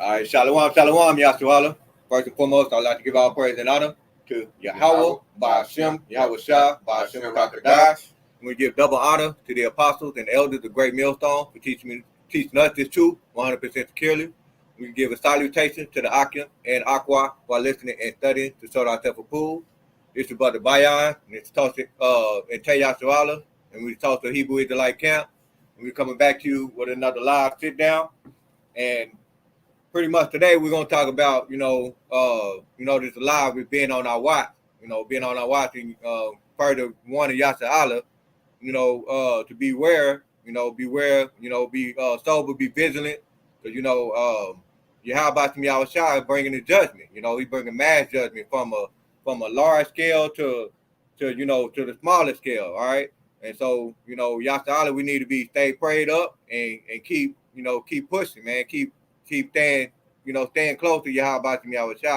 All right, Shalom, Shalom, Yahawah. First and foremost, I'd like to give all praise and honor to Yahawah, by Sham, Yahawashi, by Sham, Qadash. We give double honor to the apostles and elders of Great Millstone for teaching us this truth 100% securely. We give a salutation to the Akim and Aqua while listening and studying to show ourselves approved. This is Brother MAYAN, and it's toasted in Yahawah, and we talk to Hebrew Israelite camp. And we're coming back to you with another live sit down. And pretty much today we're gonna talk about, this live with being on our watch, being on our watch and further warning Yahawah, to beware, be sober, be vigilant, because Yahawashi is bringing the judgment. He's bringing mass judgment from a large scale to the smaller scale. All right, and so Yahawashi, we need to stay prayed up and keep pushing, man, keep staying close to Yahawashi,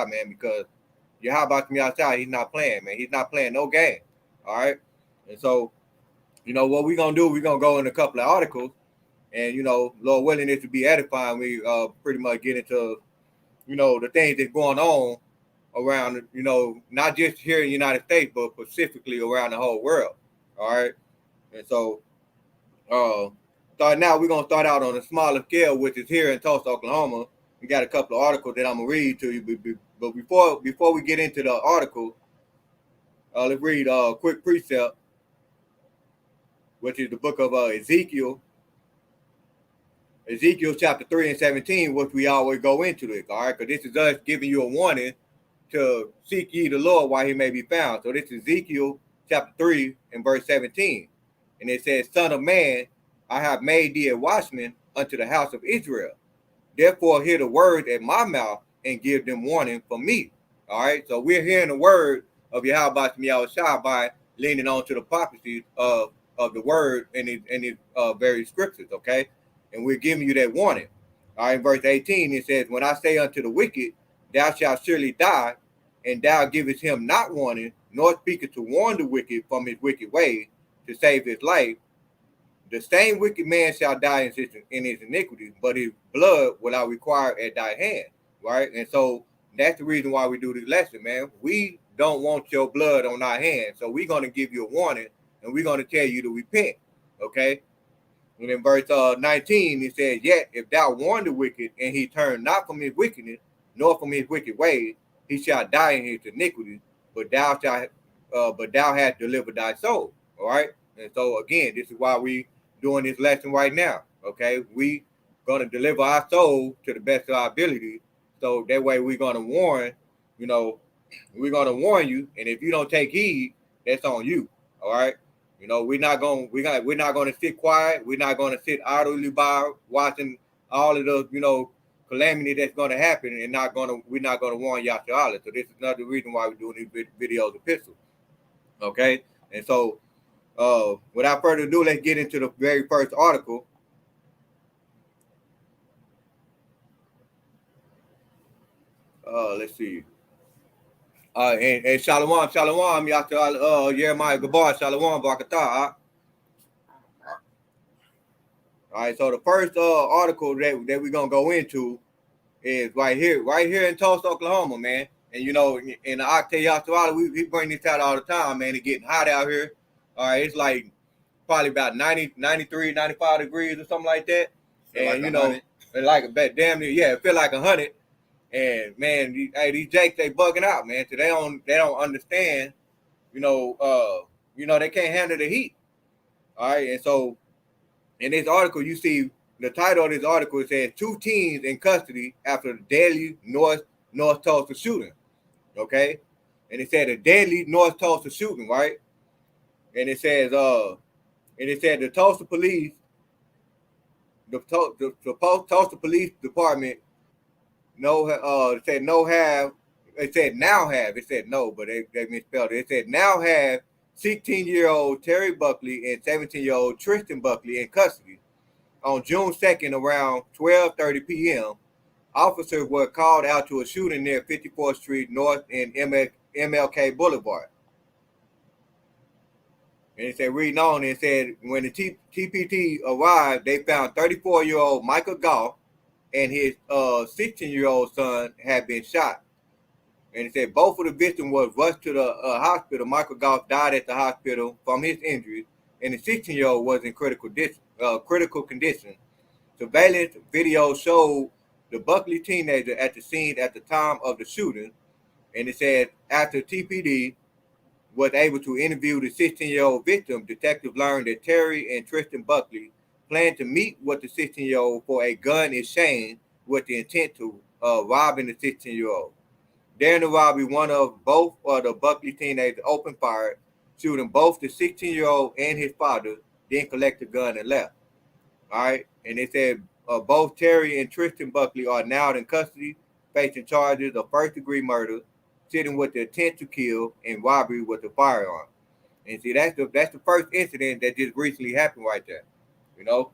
man, because Yahawashi, he's not playing, man. He's not playing no game. All right, and so what we're gonna do, we're gonna go in a couple of articles, and Lord willing, it to be edifying. We pretty much get into the things that's going on around, not just here in the United States, but specifically around the whole world. All right, and so starting out, we're gonna start out on a smaller scale, which is here in Tulsa, Oklahoma. We got a couple of articles that I'm gonna read to you, but before we get into the article, let's read a quick precept, which is the book of Ezekiel chapter 3 and 17, which we always go into it, all right? Because this is us giving you a warning to seek ye the Lord while he may be found. So this is Ezekiel chapter 3 and verse 17. And it says, Son of man, I have made thee a watchman unto the house of Israel. Therefore hear the word at my mouth and give them warning from me. All right? So we're hearing the word of Yahawashi by leaning on to the prophecies of the word and his various scriptures, okay? And we're giving you that warning. All right, in verse 18, it says, When I say unto the wicked, thou shalt surely die, and thou givest him not warning, nor speakest to warn the wicked from his wicked ways, to save his life, the same wicked man shall die in his iniquity, but his blood will I require at thy hand, right? And so that's the reason why we do this lesson, man. We don't want your blood on our hands, so we're going to give you a warning, and we're going to tell you to repent, okay? And in verse 19, it says, Yet if thou warn the wicked, and he turn not from his wickedness, nor from his wicked ways, he shall die in his iniquity, but thou hast delivered thy soul. All right. And so again, this is why we doing this lesson right now. Okay, we gonna deliver our soul to the best of our ability. So that way we're gonna warn, we're gonna warn you, and if you don't take heed, that's on you. All right. We're not gonna sit quiet. We're not gonna sit idly by watching all of the calamity that's gonna happen, and we're not gonna warn Yahawah. So this is another reason why we're doing these videos epistles. Okay, and so without further ado, let's get into the very first article. Let's see. And Shalom, Yahawah, Jeremiah Gabar, Shalom, Barak. All right, so the first article that we're gonna go into is right here in Tulsa, Oklahoma, man. And in the Atha Yahawah, we bring this out all the time, man. It's getting hot out here. All right, it's like probably about 90, 93, 95 degrees or something like that. And like damn near, yeah, it feel like 100. And man, these Jakes, they bugging out, man. So they don't understand, they can't handle the heat. All right, and so in this article, you see the title of this article, it says 2 teens in custody after the deadly North Tulsa shooting. Okay, and it said a deadly North Tulsa shooting, right? And it says the Tulsa police, the Tulsa Police Department it said no, but they misspelled it. It said now have 16-year-old Terry Buckley and 17-year-old Tristan Buckley in custody. On June 2nd, around 12:30 p.m., officers were called out to a shooting near 54th Street North and MLK Boulevard. And it said, reading on, it said, when the TPT arrived, they found 34-year-old Michael Goff and his 16-year-old son had been shot. And it said both of the victims was rushed to the hospital. Michael Goff died at the hospital from his injuries, and the 16-year-old was in critical condition. Surveillance video showed the Buckley teenager at the scene at the time of the shooting, and it said after TPD was able to interview the 16-year-old victim, detectives learned that Terry and Tristan Buckley planned to meet with the 16-year-old for a gun exchange with the intent to robbing the 16-year-old. During the robbery, one of both of the Buckley teenagers opened fire, shooting both the 16-year-old and his father, then collected the gun and left. All right, and they said both Terry and Tristan Buckley are now in custody, facing charges of first-degree murder, sitting with the intent to kill, and robbery with a firearm. And see, that's the first incident that just recently happened right there, you know.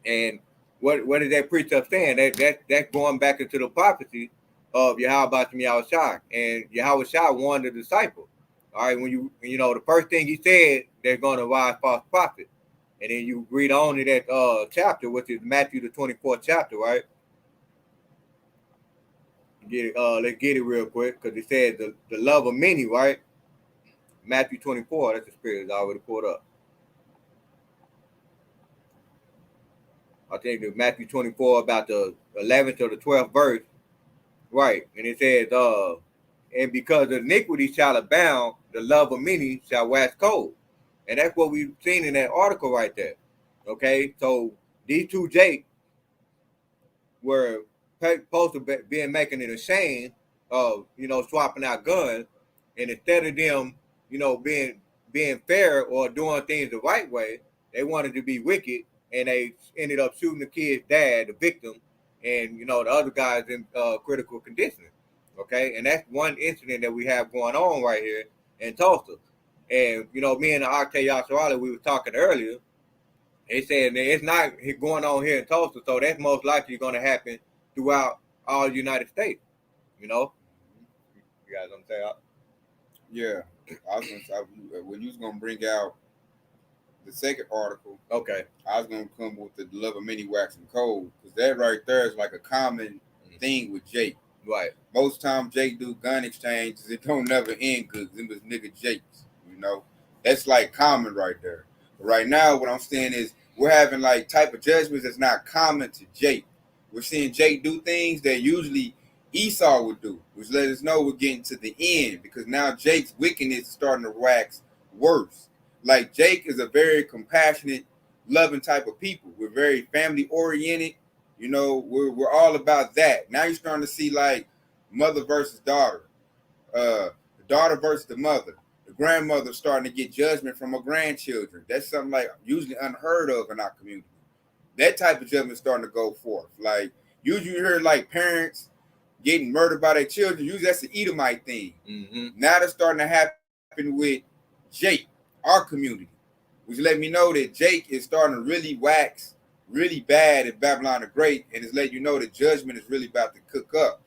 And what is that precept saying? That's going back into the prophecy of Yahawashi, and Yahawashi warned the disciple. All right, when you know the first thing he said, they're going to rise false prophets. And then you read on in that chapter, which is Matthew the 24th chapter, right? Let's get it real quick, because it says the love of many, right? Matthew 24, that's the spirit is already pulled up. I think the Matthew 24 about the 11th or the 12th verse, right? And it says, and because of iniquity shall abound, the love of many shall wax cold. And that's what we've seen in that article right there. Okay, so these two Jake were supposed to be making it a shame of, you know, swapping out guns, and instead of them, you know, being fair or doing things the right way, they wanted to be wicked, and they ended up shooting the kid's dad, the victim, and, you know, the other guys in critical condition. Okay, and that's one incident that we have going on right here in Tulsa. And, you know, me and the Atha Yasharala, we were talking earlier. They said it's not going on here in Tulsa, so that's most likely going to happen throughout all the United States. You know? You guys understand? Yeah. I was gonna say, when you was going to bring out the second article, okay, I was going to come with the love of many waxing cold, because that right there is like a common thing with Jake. Right. Most times Jake do gun exchanges, it don't never end good, because it was nigga Jakes. You know, that's like common right there. But right now, what I'm saying is we're having like type of judgments that's not common to Jake. We're seeing Jake do things that usually Esau would do, which let us know we're getting to the end, because now Jake's wickedness is starting to wax worse. Like Jake is a very compassionate, loving type of people. We're very family oriented. You know, we're all about that. Now you're starting to see like mother versus daughter, the daughter versus the mother. The grandmother starting to get judgment from her grandchildren. That's something like usually unheard of in our community. That type of judgment is starting to go forth. Like usually you hear like parents getting murdered by their children. Usually that's an Edomite thing. Mm-hmm. Now that's starting to happen with Jake, our community, which let me know that Jake is starting to really wax really bad in Babylon the Great, and it's letting you know that judgment is really about to cook up.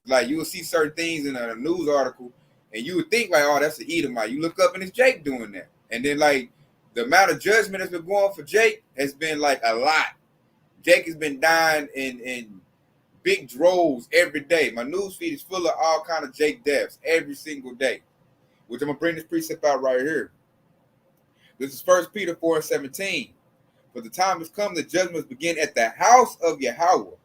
Like you will see certain things in a news article, and you would think like, oh, that's an Edomite. You look up and it's Jake doing that, and then like the amount of judgment that's been going for Jake has been like a lot. Jake has been dying in big droves every day. My news feed is full of all kind of Jake deaths every single day, which I'm gonna bring this precept out right here. This is 1 Peter 4:17. For the time has come that judgments begin at the house of Yahawah.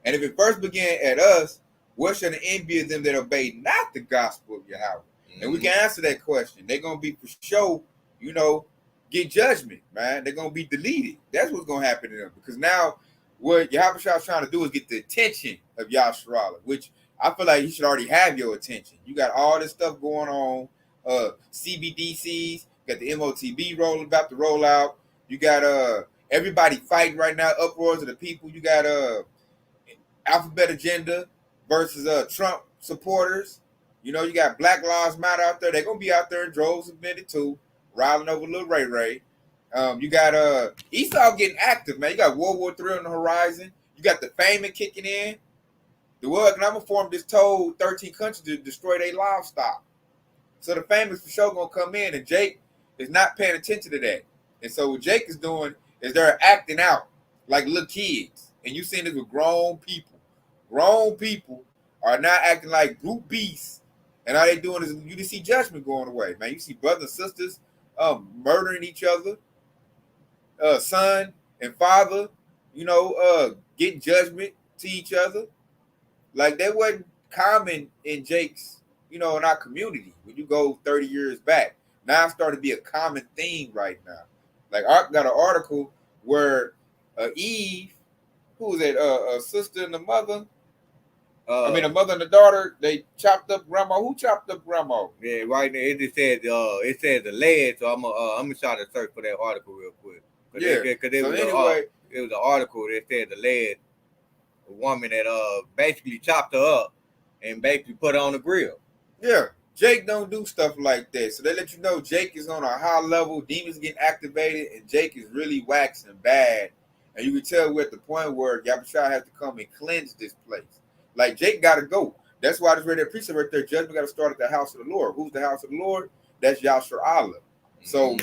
And if it first began at us, what shall the envy of them that obey not the gospel of Yahawah? Mm-hmm. And we can answer that question. They're going to be for sure, you know, get judgment, man. They're going to be deleted. That's what's going to happen to them. Because now what Yahawashi is trying to do is get the attention of Yasharala, which I feel like he should already have your attention. You got all this stuff going on, CBDCs, got the MOTB about to roll out. You got everybody fighting right now, uproars of the people. You got Alphabet Agenda versus Trump supporters. You know, you got Black Lives Matter out there. They're gonna be out there in droves a minute too, riling over little Ray Ray. You got Esau getting active, man. You got World War III on the horizon. You got the famine kicking in. The World Economic Forum just told 13 countries to destroy their livestock. So the famine is for sure gonna come in, and Jake is not paying attention to that. And so what Jake is doing is they're acting out like little kids. and you seeing this with grown people. Grown people are not acting like group beasts, and all they doing is you just see judgment going away, man. You see brothers and sisters murdering each other, son and father, getting judgment to each other. Like that wasn't common in Jake's, in our community when you go 30 years back. Now it's starting to be a common thing right now. Like I got an article where Eve, who was it, a sister and the mother? The mother and the daughter, they chopped up grandma. Who chopped up grandma? Yeah, right now it just said it says the lead. So I'm gonna try to search for that article real quick. Because it was an article that said the lead, a woman that basically chopped her up and basically put her on the grill. Yeah, Jake don't do stuff like that. So they let you know Jake is on a high level. Demons getting activated, and Jake is really waxing bad. And you can tell we're at the point where Yahawashi has to come and cleanse this place. Like Jake got to go. That's why I just read that precept right there. Judgment got to start at the house of the Lord. Who's the house of the Lord? That's Yahawah. So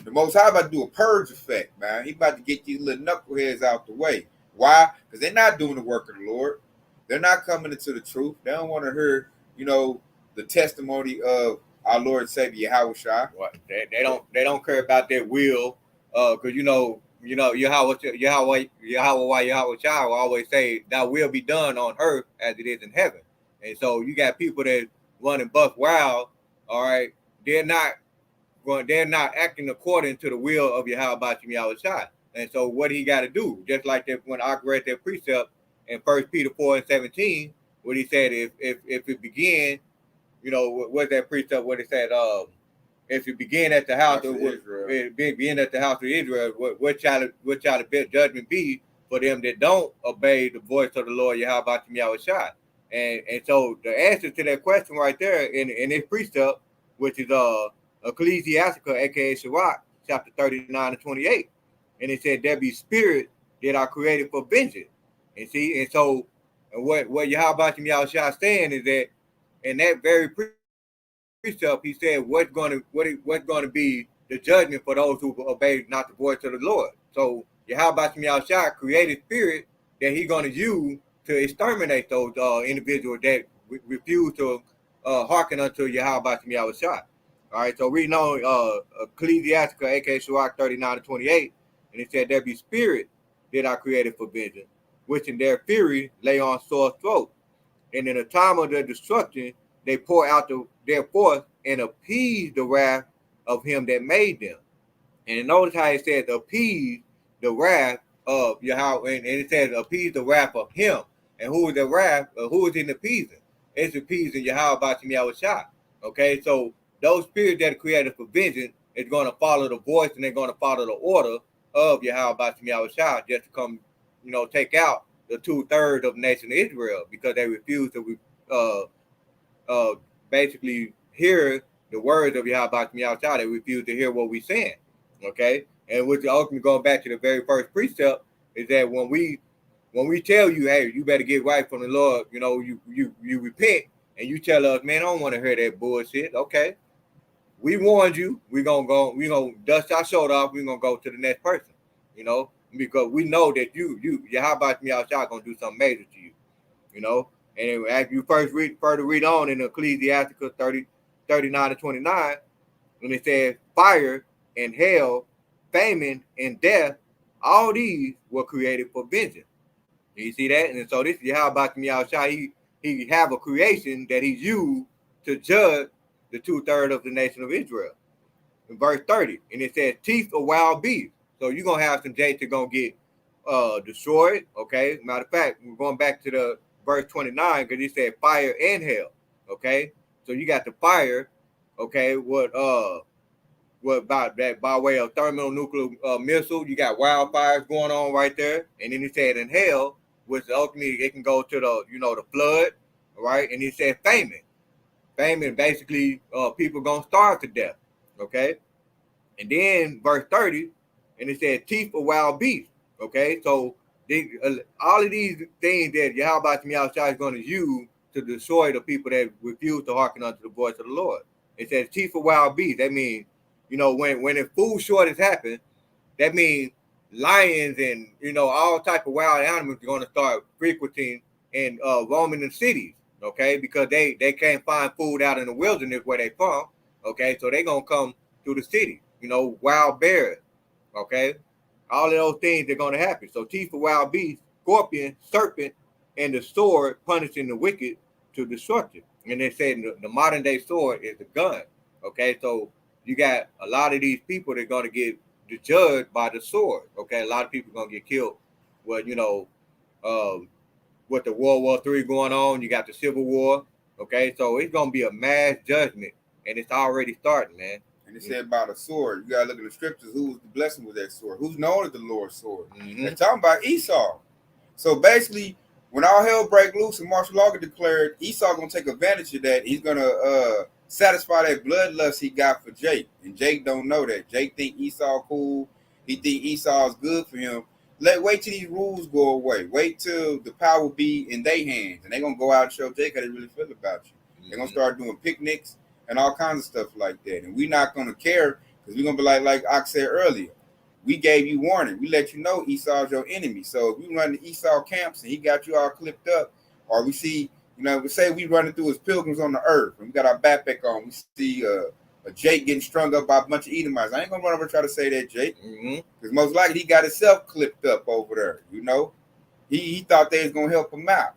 the Most High about to do a purge effect, man. He about to get these little knuckleheads out the way. Why? Because they're not doing the work of the Lord. They're not coming into the truth. They don't want to hear, the testimony of our Lord and Savior Yahawashi. Well, they don't care about their will, because Yahawah will always say, "Thy will be done on earth as it is in heaven." And so you got people that running buck wild. All right, they're not acting according to the will of Yahawashi. And so what he got to do, just like that when I read that precept in 1 Peter 4:17, what he said, if it begin, what's that precept? What it said, if it begin at the house of Israel, begin at the house of Israel, what shall the judgment be for them that don't obey the voice of the Lord Yahawashi? And so the answer to that question right there in this precept, which is Ecclesiastica, aka Sirach, chapter 39-28, and it said there be spirit that are created for vengeance. And see, and so what Yahawashi saying is that in that very precept, he said what's going to be the judgment for those who obey not the voice of the Lord. So Yahawashi created spirit that he's going to use to exterminate those individuals that refuse to hearken unto Yahawashi. All right, so reading on Ecclesiastica, aka Sirach 39-28, and it said there be spirit that are created for vengeance, which in their fury lay on sore throat, and in the time of their destruction they pour out their force and appease the wrath of him that made them. And notice how it says appease the wrath of Yahweh, and it says appease the wrath of him. And who is the wrath? Who is in appeasing? It's appeasing Yahawashi. Okay, so those spirits that are created for vengeance is going to follow the voice and they're going to follow the order of Yahawashi just to come, take out the 2/3 of the nation of Israel because they refuse to basically hear the words of Yahawashi. They refuse to hear what we're saying. Okay, and which ultimately going back to the very first precept is that when we tell you, hey, you better get right from the Lord, you repent, and you tell us, man, I don't want to hear that bullshit. Okay, we warned you. We're gonna dust our shoulder off. We're gonna go to the next person, because we know that Yahawashi gonna do something major to you, And as you further read on in Ecclesiastica 39-29, when it says fire and hell, famine and death, all these were created for vengeance. You see that? And so this is Yahawashi. He have a creation that he's used to judge the 2/3 of the nation of Israel. In verse 30, and it says teeth of wild beasts. So you're gonna have some Jays that gonna get destroyed. Okay. Matter of fact, we're going back to the verse 29 because he said fire and hell. Okay. So you got the fire. Okay. What about that by way of thermonuclear missile? You got wildfires going on right there. And then he said in hell, which ultimately it can go to the flood, right? And he said famine. Famine, basically, people gonna starve to death, okay? And then verse 30, and it said teeth of wild beasts, okay? So all of these things that Yahawashi is going to use to destroy the people that refuse to hearken unto the voice of the Lord. It says teeth of wild beasts. That means, when a food shortage happens, that means lions and all type of wild animals are going to start frequenting and roaming the cities, okay, because they can't find food out in the wilderness where they from, okay, so they're going to come to the city, wild bears, okay, all of those things are going to happen. So teeth of wild beast, scorpion, serpent, and the sword punishing the wicked to destruction. And they said the modern day sword is the gun, okay, so you got a lot of these people that are going to get judged by the sword, okay, a lot of people are going to get killed. Well, with the World War III going on, you got the Civil War, okay, so it's going to be a mass judgment, and it's already starting, man. And it said about a sword, you got to look at the scriptures, who was the blessing with that sword, who's known as the Lord's sword. They're talking about Esau. So basically, when all hell break loose and martial law get declared, Esau going to take advantage of that. He's going to satisfy that bloodlust he got for Jake, and Jake don't know that. Jake think Esau cool. He think Esau is good for him. Wait till these rules go away. Wait till the power be in their hands, and they're gonna go out and show Jake how they really feel about you. They're gonna start doing picnics and all kinds of stuff like that, and we're not gonna care because we're gonna be like Ox said earlier. We gave you warning. We let you know Esau's your enemy. So if we run the Esau camps and he got you all clipped up, or we see. We say we running through as pilgrims on the earth, and we got our backpack on. We see a Jake getting strung up by a bunch of Edomites. I ain't gonna run over and try to say that Jake, because most likely he got himself clipped up over there. He thought they was gonna help him out.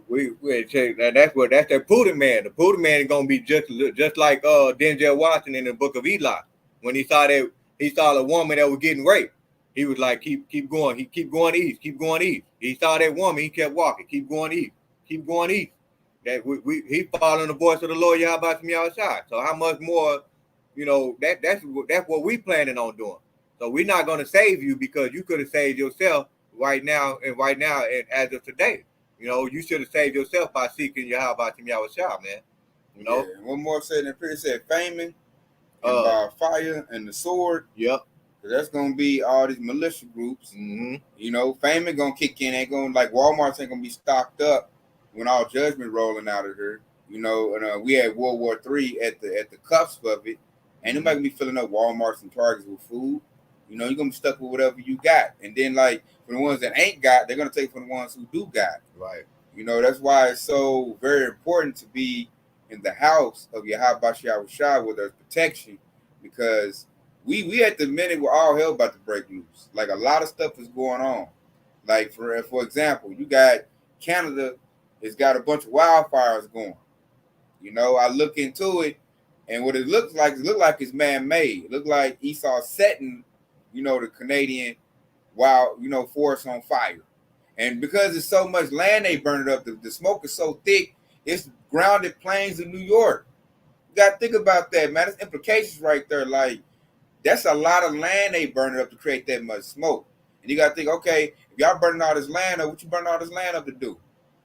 We check that. That's that Putin man. The Putin man is gonna be just like Denzel Washington in the Book of Eli, when he saw a woman that was getting raped. He was like, keep going. He keep going east. Keep going east. He saw that woman. He kept walking. Keep going east. Keep going east. That he following the voice of the Lord Yahawashi. So how much more, that's what we planning on doing. So we're not going to save you because you could have saved yourself right now and as of today. You should have saved yourself by seeking Yahawashi, man. Yeah, one more said, and pretty said famine and by fire and the sword. Yep. That's gonna be all these militia groups. Famine gonna kick in. Ain't gonna like Walmart ain't gonna be stocked up when all judgment rolling out of her, and we had World War III at the cusp of it. Ain't nobody gonna be filling up Walmarts and Targets with food. You're gonna be stuck with whatever you got. And then like for the ones that ain't got, they're gonna take from the ones who do got. Right. That's why it's so very important to be in the house of Yahawashi with there's protection, because we at the minute we're all hell about to break loose. Like a lot of stuff is going on. Like for example, you got Canada. It's got a bunch of wildfires going. I look into it, and what it looks like it's man-made. It looks like Esau setting, the Canadian forest on fire. And because it's so much land they burned it up, the smoke is so thick, it's grounded plains in New York. You got to think about that, man. There's implications right there. Like, that's a lot of land they burned up to create that much smoke. And you got to think, okay, if y'all burning all this land up, what you burning all this land up to do?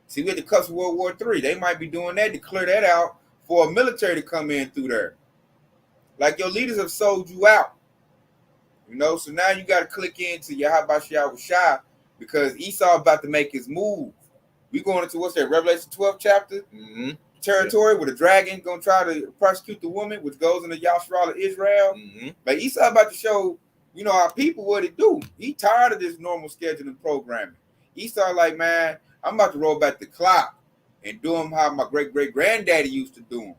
See, we at the cusp of World War III. They might be doing that to clear that out for a military to come in through there. Like your leaders have sold you out. So now you got to click into Yahawashi because Esau about to make his move. We going into what's that, Revelation 12 chapter? Territory where the dragon going to try to prosecute the woman, which goes into Yahshua of Israel. Like Esau about to show, our people what it do. He tired of this normal scheduling programming. Esau like, man, I'm about to roll back the clock and do them how my great-great-granddaddy used to do them.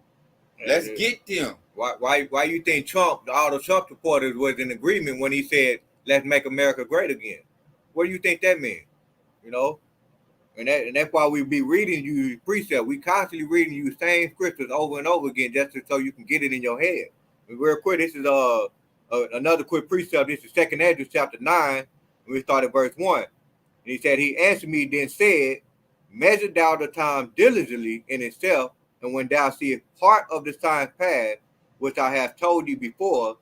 Let's get them. Why you think all the Trump supporters was in agreement when he said, let's make America great again? What do you think that means? And that's why we be reading you precept. We constantly reading you the same scriptures over and over again just so you can get it in your head. And real quick, this is another quick precept. This is 2nd Ezra chapter 9. And we start at verse 1. And he said, he answered me, then said, measure thou the time diligently in itself, and when thou seest part of the signs past, which I have told thee before,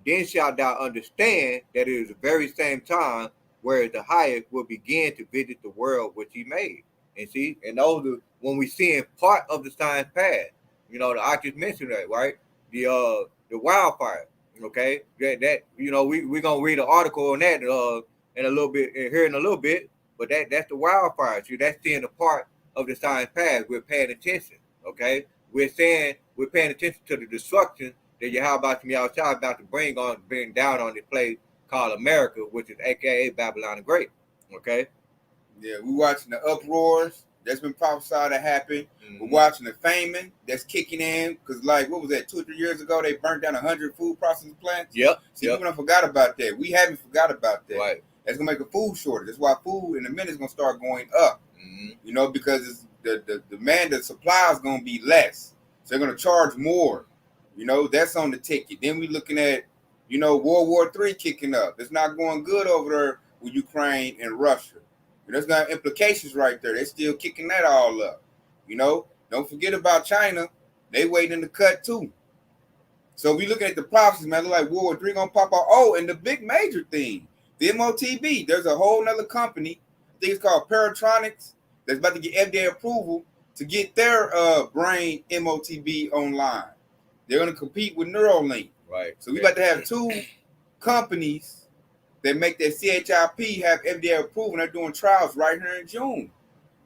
then shalt thou understand that it is the very same time where the highest will begin to visit the world which he made. And see, and those are when we see in part of the signs past. I just mentioned that, right? The wildfire. Okay, that we're gonna read an article on that in a little bit here in a little bit. But that's the wildfire. See, that's seeing the part of the signs past. We're paying attention. Okay, we're paying attention to the destruction that Yahawashi is about to bring down on the place called America, which is AKA Babylon the Great. Okay. Yeah, we watching the uproars that's been prophesied to happen. We're watching the famine that's kicking in because, like, what was that? 2 or 3 years ago, they burnt down 100 food processing plants. Yep. See, people don't forgot about that. We haven't forgot about that. Right. That's gonna make a food shortage. That's why food in a minute is gonna start going up. You know, because it's the demand, the supply is gonna be less, so they're gonna charge more. You know, that's on the ticket. Then we looking at, you know, World War III kicking up. It's not going good over there with Ukraine and Russia. There's got implications right there. They're still kicking that all up. You know, don't forget about China. They waiting to cut too. So we looking at the prophecies, man. Look like World War III gonna pop out. Oh, and the big major thing, the MOTB. There's a whole nother company, I think it's called Paratronics, that's about to get FDA approval to get their brain MOTB online. They're gonna compete with Neuralink. Right. So we about to have 2 companies that make that CHIP have FDA approval, and they're doing trials right here in June.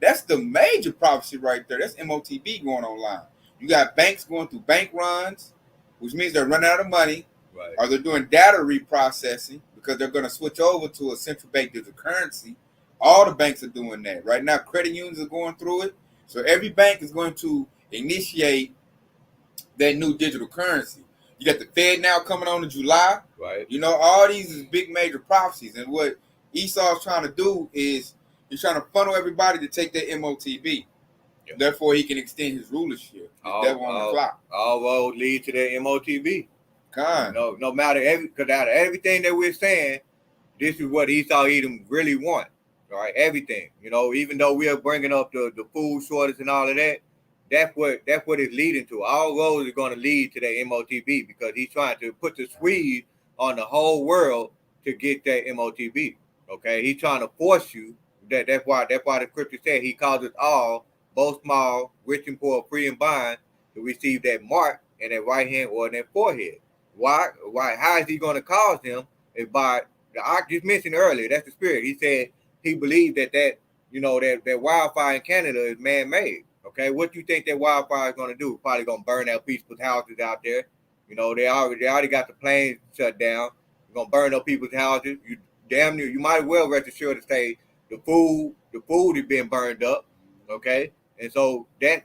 That's the major prophecy right there. That's MOTB going online. You got banks going through bank runs, which means they're running out of money, right, or they're doing data reprocessing because they're going to switch over to a central bank digital currency. All the banks are doing that. Right now, credit unions are going through it. So every bank is going to initiate that new digital currency. You got the Fed now coming on in July. Right. You know, all these is big major prophecies. And what Esau's trying to do is he's trying to funnel everybody to take that MOTB. Yep. Therefore, he can extend his rulership. All roads lead to that MOTB. No matter because out of everything that we're saying, this is what Esau Edom really want. All right, everything. You know, even though we are bringing up the food shortage and all of that, that's what it's leading to. All roads are going to lead to that MOTB because he's trying to put the squeeze on the whole world to get that MOTB. Okay, he's trying to force you. That's why the scripture said he calls us all, both small, rich and poor, free and bond, to receive that mark in their right hand or in their forehead. Why? How is he going to cause them? Is by I just mentioned earlier. That's the spirit. He said he believed that wildfire in Canada is man-made. Okay, what do you think that wildfire is going to do? Probably going to burn out people's houses out there. You know, they already got the planes shut down. They're going to burn up people's houses. You damn near, you might as well rest assured to say the food is being burned up. Okay, and so that's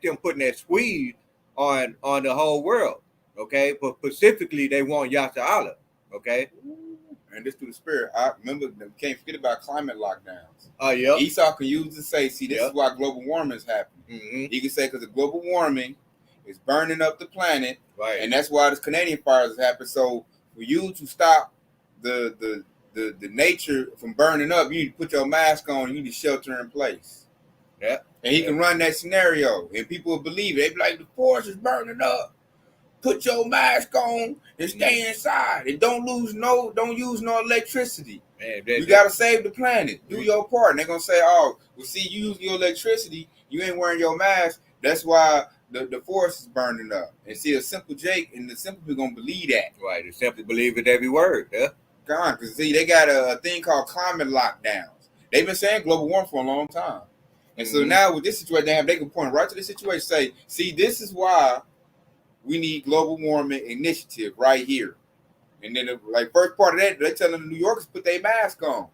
them putting that squeeze on the whole world. Okay, but specifically they want Yahawah. Okay. And this through the spirit. I remember, can't forget about climate lockdowns. Oh, yeah. Esau can use to say, see, this is why global warming is happening. He can say, because the global warming is burning up the planet, right? And that's why this Canadian fires happen. So for you to stop the nature from burning up, you need to put your mask on. You need to shelter in place. Yeah. And he can run that scenario, and people will believe it. They be like, the forest is burning up. Put your mask on and stay inside, and don't use no electricity. Man, you gotta save the planet. Do your part. And they're gonna say, "Oh, well, see, you use your electricity. You ain't wearing your mask. That's why the forest is burning up." And see, a simple Jake and the simple people gonna believe that. Right. They simply believe it every word. Yeah. God, because see, they got a thing called climate lockdowns. They've been saying global warming for a long time, and so now with this situation, they can point right to the situation. Say, see, this is why we need global warming initiative right here. And then, like, first part of that, they're telling the New Yorkers put their mask on.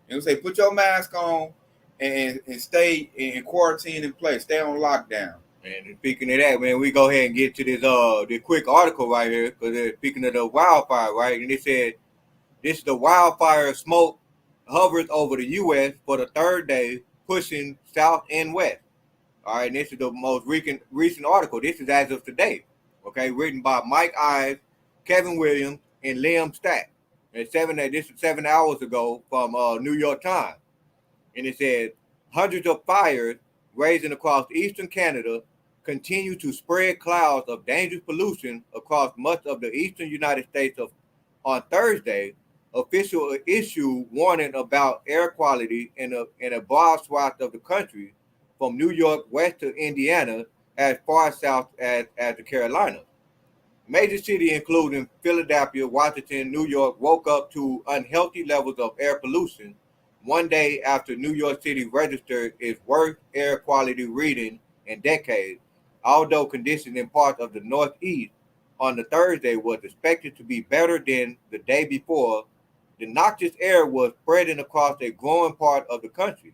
And they say, put your mask on and stay in quarantine in place. Stay on lockdown. And speaking of that, man, we go ahead and get to this quick article right here. Because they're speaking of the wildfire, right? And they said, this is the wildfire smoke hovers over the U.S. for the third day, pushing south and west. All right, and this is the most recent article. This is as of today. Okay, written by Mike Ives, Kevin Williams, and Liam Stack. This is 7 hours ago from New York Times. And it said, hundreds of fires raging across eastern Canada continue to spread clouds of dangerous pollution across much of the eastern United States. On Thursday, officials issued warning about air quality in a broad swath of the country, from New York west to Indiana, as far south as the Carolinas. Major cities, including Philadelphia, Washington, New York, woke up to unhealthy levels of air pollution one day after New York City registered its worst air quality reading in decades, although conditions in parts of the Northeast on the Thursday was expected to be better than the day before. The noxious air was spreading across a growing part of the country.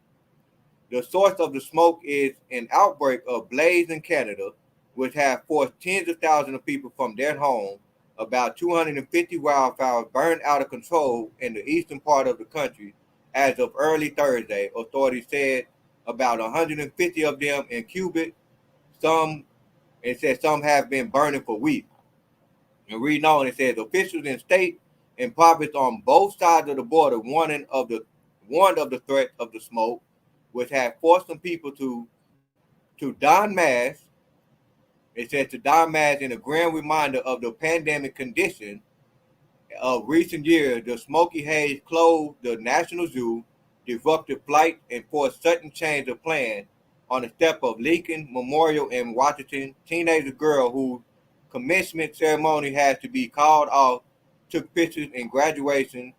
The source of the smoke is an outbreak of blaze in Canada, which have forced tens of thousands of people from their homes. About 250 wildfires burned out of control in the eastern part of the country as of early Thursday. Authorities said about 150 of them in Quebec. It says some have been burning for weeks. And reading on, it says officials in state and province on both sides of the border warned of the threat of the smoke, which had forced some people to don masks. It says to don masks in a grand reminder of the pandemic condition of recent years. The smoky haze closed the National Zoo, disrupted flight, and forced sudden change of plan on the step of Lincoln Memorial in Washington. Teenager girl whose commencement ceremony had to be called off took pictures in graduation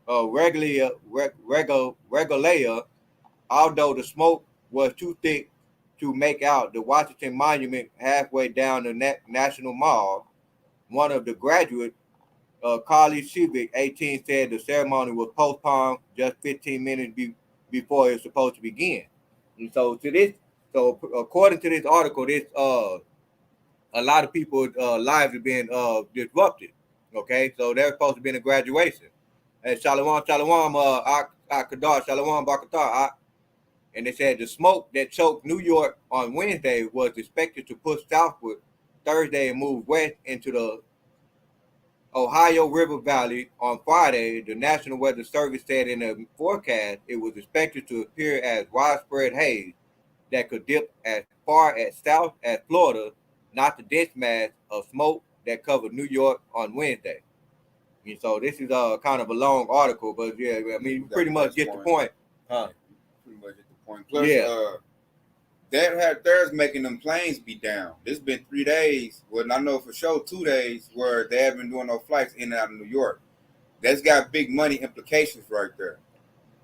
regalia, although the smoke was too thick to make out the Washington Monument halfway down the National Mall. One of the graduates, Carly Civic, 18, said the ceremony was postponed just 15 minutes before it was supposed to begin. And so according to this article, a lot of people's lives have been disrupted. Okay, so they're supposed to be in a graduation. And Shalom, Qadash, Shalom, Barakatar. And they said the smoke that choked New York on Wednesday was expected to push southward Thursday and move west into the Ohio River Valley on Friday. The National Weather Service said in a forecast it was expected to appear as widespread haze that could dip as far as south as Florida, not the dense mass of smoke that covered New York on Wednesday. And so this is kind of a long article, but yeah, I mean, you pretty much get the point. Huh? Pretty much get the point. Plus, there's making them planes be down. It's been 3 days, well, I know for sure 2 days, where they haven't been doing no flights in and out of New York. That's got big money implications right there.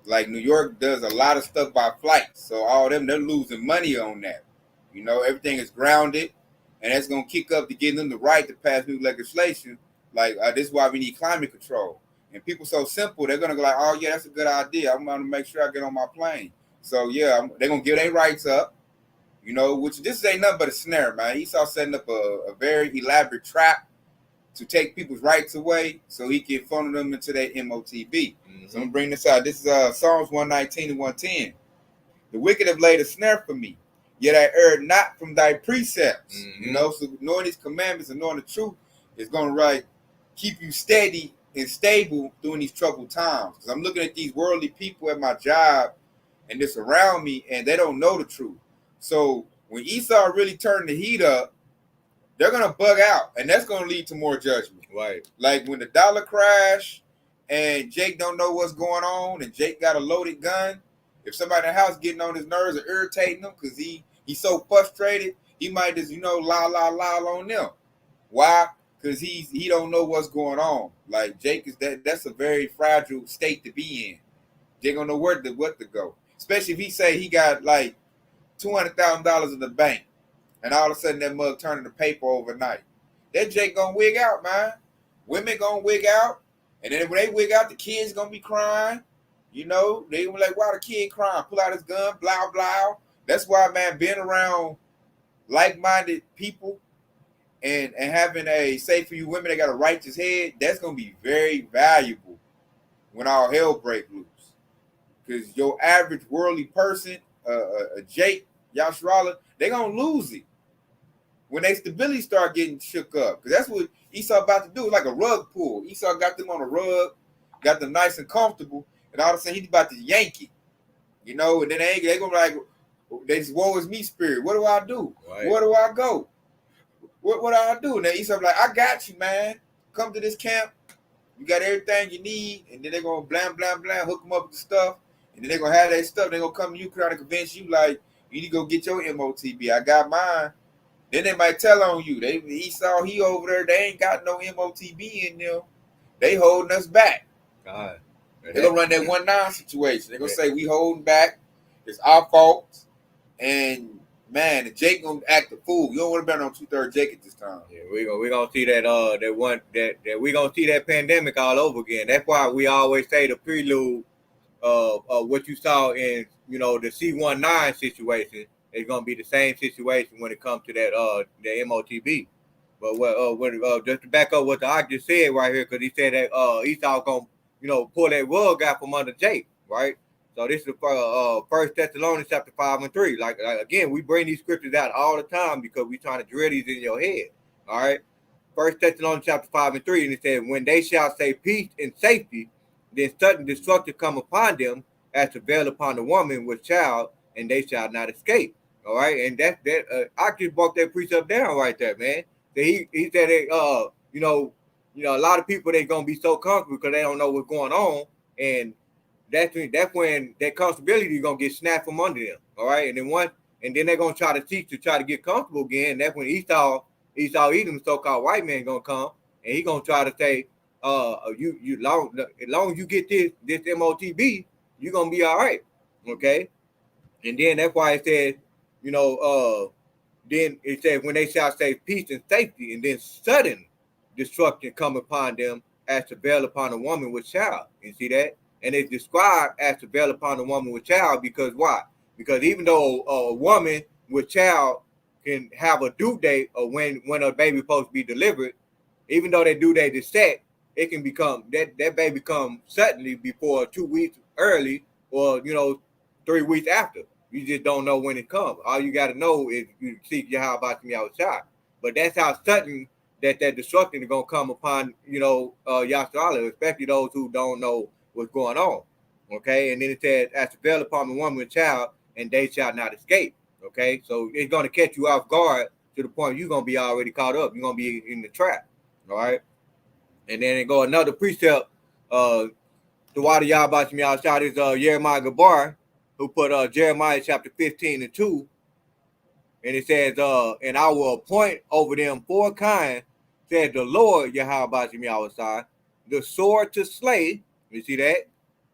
Like New York does a lot of stuff by flight, so all them, they're losing money on that. You know, everything is grounded, and that's going to kick up to give them the right to pass new legislation. Like, this is why we need climate control. And people so simple, they're going to go like, oh, yeah, that's a good idea. I'm going to make sure I get on my plane. So, yeah, they're going to give their rights up, you know, which this ain't nothing but a snare, man. Esau setting up a very elaborate trap to take people's rights away so he can funnel them into their MOTB. Mm-hmm. So I'm going to bring this out. This is Psalms 119 and 110. The wicked have laid a snare for me, yet I erred not from thy precepts. Mm-hmm. You know, so knowing these commandments and knowing the truth is going to keep you steady and stable during these troubled times. Because I'm looking at these worldly people at my job and this around me, and they don't know the truth. So when Esau really turned the heat up, they're going to bug out, and that's going to lead to more judgment. Right. Like when the dollar crash and Jake don't know what's going on, and Jake got a loaded gun, if somebody in the house getting on his nerves or irritating him because he's so frustrated, he might just, la on them. Why? Because he don't know what's going on. Like Jake that's a very fragile state to be in. Jake don't know what to go. Especially if he say he got like $200,000 in the bank, and all of a sudden that mug turning the paper overnight. That Jake gonna wig out, man. Women gonna wig out, and then when they wig out, the kids gonna be crying. You know, they gonna be like, why the kid crying? Pull out his gun, blah blah. That's why, man, being around like-minded people and having a, say for you women that got a righteous head, that's gonna be very valuable when all hell break loose. Because your average worldly person, a Jake, Yashrala, they gonna lose it when they stability start getting shook up. Because that's what Esau about to do. It's like a rug pull. Esau got them on a rug, got them nice and comfortable, and all of a sudden he's about to yank it. You know, and then they gonna be like, they just, woe is me spirit. What do I do? Right. Where do I go? What do I do? And then Esau like, I got you, man. Come to this camp. You got everything you need. And then they're going to blam, blam, blam, hook them up with the stuff. And then they're going to have that stuff. They're going to come to you, trying to convince you, like, you need to go get your MOTB. I got mine. Then they might tell on you. Esau, he over there. They ain't got no MOTB in them. They holding us back. God. They're going to run that 1-9 situation. They're going to say, we holding back. It's our fault. And Man, and Jake gonna act a fool. You don't want to bet on 2/3 Jake at this time. Yeah, we gonna see that we gonna see that pandemic all over again. That's why we always say the prelude of what you saw in the C19 situation is gonna be the same situation when it comes to that the MOTB. But just to back up what the Ock just said right here, because he said that Esau gonna pull that rug out from under Jake, right? So this is First Thessalonians chapter 5 and 3. Like again, we bring these scriptures out all the time because we trying to drill these in your head. All right. First Thessalonians chapter 5 and 3, and it says, when they shall say peace and safety, then sudden destruction come upon them as travail upon the woman with child, and they shall not escape. All right, and that I just broke that precept down right there, man. So he said that a lot of people they gonna be so comfortable because they don't know what's going on, and that's when that comfortability is gonna get snapped from under them. All right, and then they're gonna try to get comfortable again. That's when Esau Edom, so-called white man, gonna come and he gonna try to say, as long as you get this MOTB, you're gonna be all right. Okay. And then that's why it says, then it says when they shall say peace and safety, and then sudden destruction come upon them as travail upon a woman with child. You see that? And it's described as travail upon a woman with child because why? Because even though a woman with child can have a due date of when a baby supposed to be delivered, even though that due date is set, it can become that baby come suddenly before 2 weeks early or 3 weeks after. You just don't know when it comes. All you got to know is you seek Yahawashi. But that's how sudden that destruction is gonna come upon Yahshua, especially those who don't know what's going on. Okay, and then it says, as travail upon the woman with child, and they shall not escape. Okay, so it's gonna catch you off guard to the point you're gonna be already caught up. You're gonna be in the trap. All right, and then it go another precept. The water Yahawashi is Jeremiah Gabar, who put Jeremiah chapter 15 and 2. And it says, and I will appoint over them 4 kinds, said the Lord Yahawashi, the sword to slay. You see that?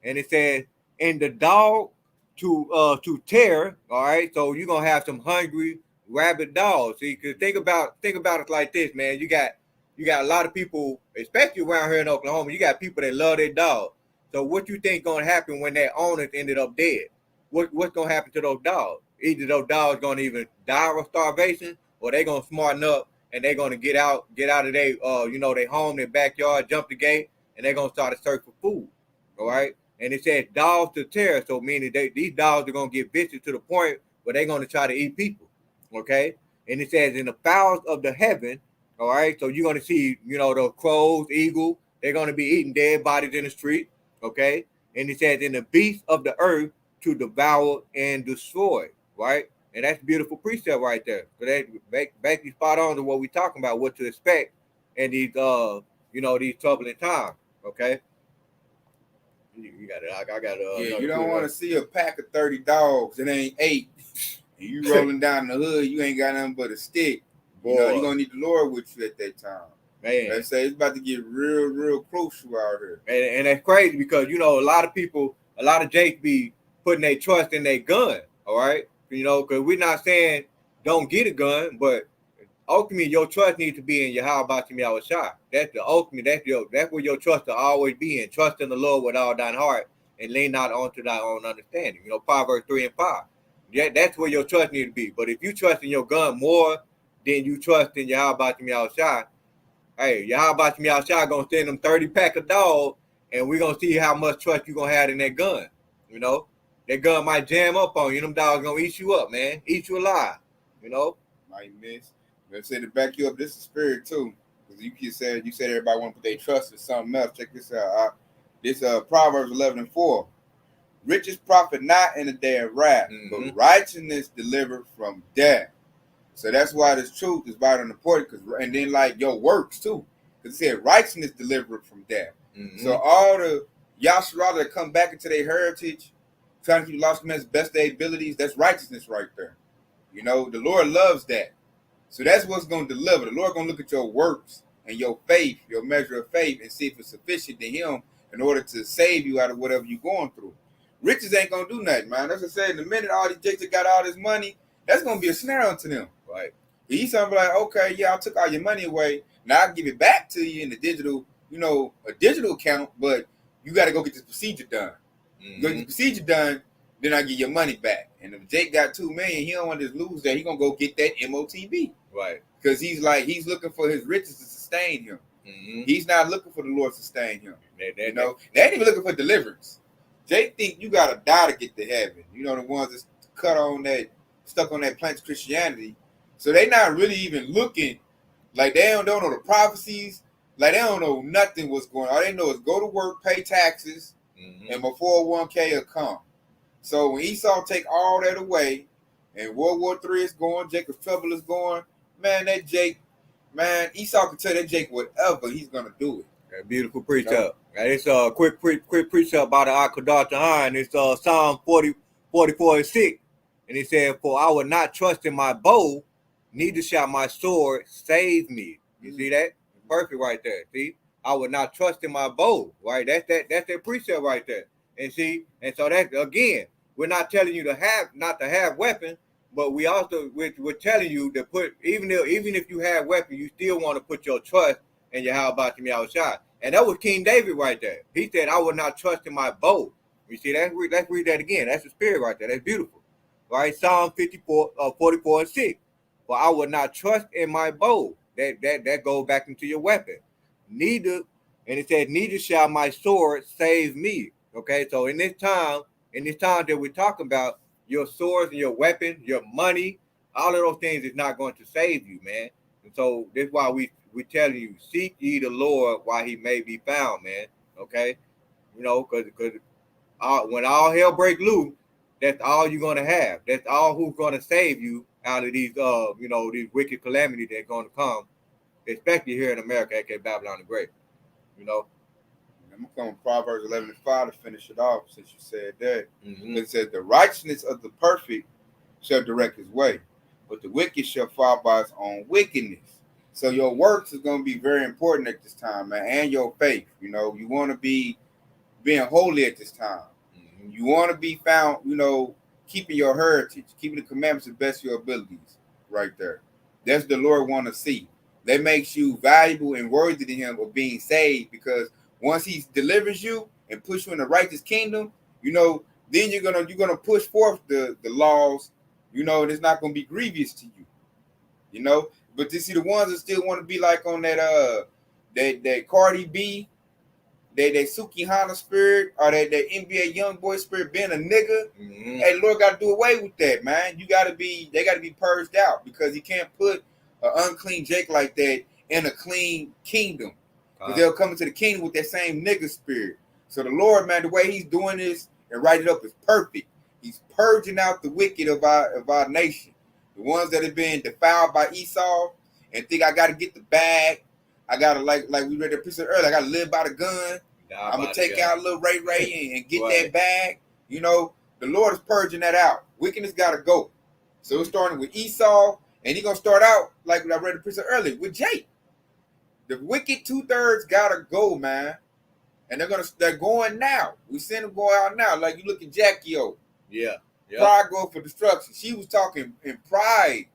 And it says, and the dog to tear. All right. So you're gonna have some hungry rabid dogs. See, because think about it like this, man. You got a lot of people, especially around here in Oklahoma, you got people that love their dog. So what you think gonna happen when their owners ended up dead? What's gonna happen to those dogs? Either those dogs gonna even die of starvation, or they gonna smarten up and they're gonna get out of their their home, their backyard, jump the gate, and they're gonna start to search for food. All right. And it says dogs to terror, so meaning these dogs are gonna get vicious to the point where they're gonna try to eat people. Okay. And it says in the fowls of the heaven, all right. So you're gonna see, the crows, eagle, they're gonna be eating dead bodies in the street. Okay. And it says in the beasts of the earth to devour and destroy, right? And that's beautiful precept right there. So that basically spot on to what we're talking about, what to expect in these these troubling times. Okay. You got it. I got you don't want to see a pack of 30 dogs that ain't 8. And you rolling down the hood, you ain't got nothing but a stick. Boy. You're gonna need the Lord with you at that time. Man, they say it's about to get real crucial out here. And that's crazy because a lot of people, a lot of Jakes be putting their trust in their gun, all right? Because we're not saying don't get a gun, but ultimately your trust needs to be in Yahawashi. That's the ultimate. That's where your trust will always be in. Trust in the Lord with all thine heart and lean not onto thy own understanding. Proverbs 3 and 5. Yeah, that's where your trust needs to be. But if you trust in your gun more than you trust in Yahawashi, hey, Yahawashi gonna send them 30 pack of dogs, and we're gonna see how much trust you're gonna have in that gun. That gun might jam up on you. Them dogs gonna eat you up, man. Eat you alive. Might miss. Let's say to back you up, this is spirit too. Because you said everybody want to put their trust in something else. Check this out. This Proverbs 11 and 4. Riches profit not in the day of wrath, but righteousness delivered from death. So that's why this truth is vital and important. And then like your works too. Because it said righteousness delivered from death. So all the Yahshua that come back into their heritage, trying to keep lost men's best of their abilities, that's righteousness right there. The Lord loves that. So that's what's going to deliver. The Lord going to look at your works and your faith, your measure of faith, and see if it's sufficient to him in order to save you out of whatever you're going through. Riches ain't going to do nothing, man. That's what I said. In the minute all these jakes that got all this money, that's gonna be a snare unto them. Right. Esau be like, okay, yeah, I took all your money away. Now I can give it back to you in the digital, a digital account, but you got to go get this procedure done. Go get the procedure done, then I get your money back. And if Jake got $2 million, he don't want to just lose that. He gonna go get that MOTB. Right. Because he's looking for his riches to sustain him. He's not looking for the Lord to sustain him. They ain't even looking for deliverance. Jake think you gotta die to get to heaven. The ones that's stuck on that plant of Christianity. So they not really even looking, like they don't know the prophecies, like they don't know nothing what's going on. All they know is go to work, pay taxes, and my 401k will come. So when Esau take all that away, and World War III is going, Jacob's trouble is going, man, that Jake, man, Esau can tell that Jake whatever, he's gonna do it. That beautiful precept. It's a quick precept about the Qadash, and it's Psalm 44:6, and it said, "For I will not trust in my bow, neither shall my sword save me." You see that? Perfect right there. See, I would not trust in my bow. Right? That's that precept right there. And see, and so that again, we're not telling you not to have weapons, but we're telling you to put even if you have weapons, you still want to put your trust in Yahawashi. And that was King David right there. He said, "I will not trust in my bow." You see that? Let's read that again. That's the spirit right there. That's beautiful. Right? Psalm 44:6. "For I will not trust in my bow." That goes back into your weapon. Neither shall my sword save me. Okay, so in this time that we're talking about, your swords and your weapons, your money, all of those things is not going to save you, man. And so that's why we telling you, seek ye the Lord while he may be found, man. Okay, because when all hell break loose, that's all you're gonna have. That's all who's gonna save you out of these these wicked calamities that's gonna come, especially here in America, aka Babylon the Great. I'm gonna come with Proverbs 11:5 to finish it off, since you said that. It says, "The righteousness of the perfect shall direct his way, but the wicked shall fall by his own wickedness." So your works is gonna be very important at this time, man, and your faith. You want to be being holy at this time. You want to be found, keeping your heritage, keeping the commandments to the best of your abilities, right there. That's the Lord want to see. That makes you valuable and worthy to him of being saved, because once he delivers you and puts you in the righteous kingdom, then you're gonna push forth the laws, and it's not gonna be grievous to you, But you see, the ones that still want to be like on that Cardi B, that Suki Hana spirit, or that NBA young boy spirit, being a nigga, hey, Lord got to do away with that, man. They got to be purged out, because he can't put an unclean Jake like that in a clean kingdom. Because they'll come into the kingdom with that same nigga spirit. So the Lord, man, the way he's doing this and write it up is perfect. He's purging out the wicked of our nation. The ones that have been defiled by Esau and think I got to get the bag. I got to, like we read that precept earlier, I got to live by the gun. I'm going to take out little Ray and get that bag. The Lord is purging that out. Wickedness got to go. So it's starting with Esau, and he's going to start out, like I read the precept earlier, with Jake. The wicked 2/3 gotta go, man, and they're going now. We send them going out now. Like you look at Jackie O. Yeah. Pride go for destruction. She was talking in pride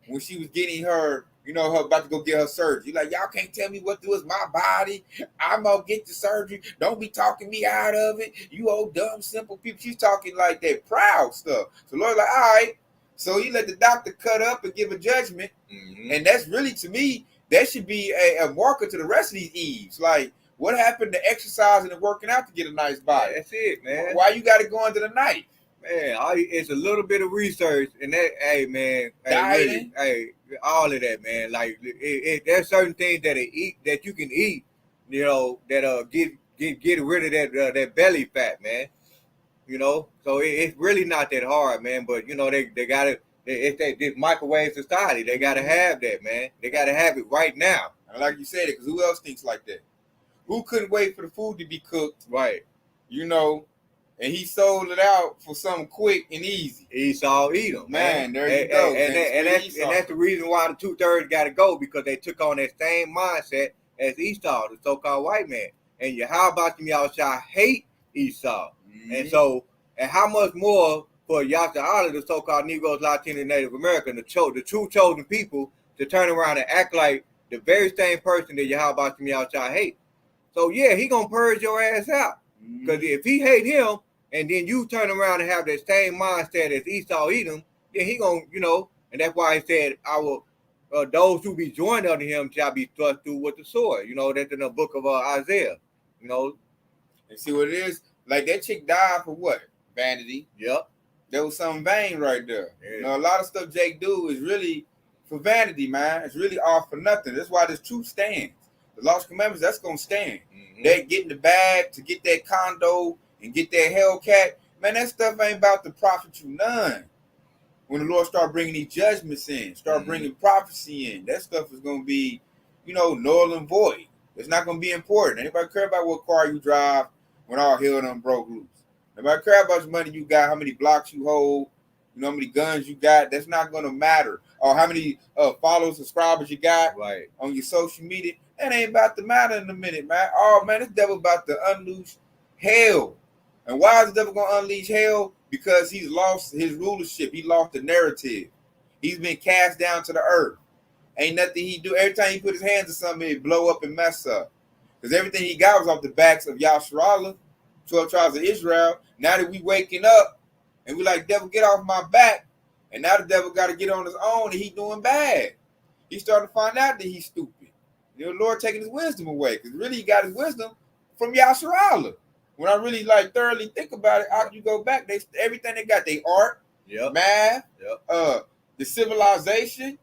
when she was getting her, her about to go get her surgery. Like, y'all can't tell me what to do with my body. I'm gonna get the surgery. Don't be talking me out of it. You old dumb simple people. She's talking like that proud stuff. So Lord's like, all right. So he let the doctor cut up and give a judgment, and that's really, to me, that should be a marker to the rest of these Eves. Like, what happened to exercising and working out to get a nice body? Yeah, that's it, man. Why you got to go into the night? Man, it's a little bit of research, and that, hey, man, dieting, all of that, man. Like, there's certain things that you can eat, that'll get rid of that belly fat, man. So it's really not that hard, man. But they gotta. It's this microwave society. They gotta have that, man. They gotta have it right now. And like you said, because who else thinks like that? Who couldn't wait for the food to be cooked? Right. And he sold it out for something quick and easy. Esau eat them, man. There you go. And that's the reason why the 2/3 got to go, because they took on that same mindset as Esau, the so-called white man. And Yahawashi hate Esau. And so, and how much more for Yahawah, the so-called Negroes, Latino, and Native American, the true chosen people, to turn around and act like the very same person that Yahawah hate. So yeah, he gonna purge your ass out. Because if he hate him, and then you turn around and have that same mindset as Esau Edom, then he gonna, and that's why he said, those who be joined unto him shall be thrust through with the sword. That's in the book of Isaiah. And see what it is? Like that chick died for what? Vanity. Yep. There was something vain right there. Yeah. A lot of stuff Jake do is really for vanity, man. It's really all for nothing. That's why this truth stands. The lost commandments, that's gonna stand. That getting the bag to get that condo and get that Hellcat, man, that stuff ain't about to profit you none. When the Lord start bringing these judgments in, start bringing prophecy in, that stuff is gonna be, null and void. It's not gonna be important. Anybody care about what car you drive when all hell done broke loose? Nobody care about how much money you got, how many blocks you hold, how many guns you got. That's not gonna matter. Or how many followers, subscribers you got on your social media. That ain't about to matter in a minute, man. Oh man, this devil about to unleash hell. And why is the devil gonna unleash hell? Because he's lost his rulership. He lost the narrative. He's been cast down to the earth. Ain't nothing he do. Every time he put his hands to something, it blow up and mess up. Because everything he got was off the backs of Yahawah, 12 tribes of Israel. Now that we waking up and we like, devil, get off my back. And now the devil got to get on his own and he doing bad. He's starting to find out that he's stupid. The Lord taking his wisdom away. Because really he got his wisdom from Yahawah. When I really thoroughly think about it, after you go back, everything they got, they art, math, the civilization,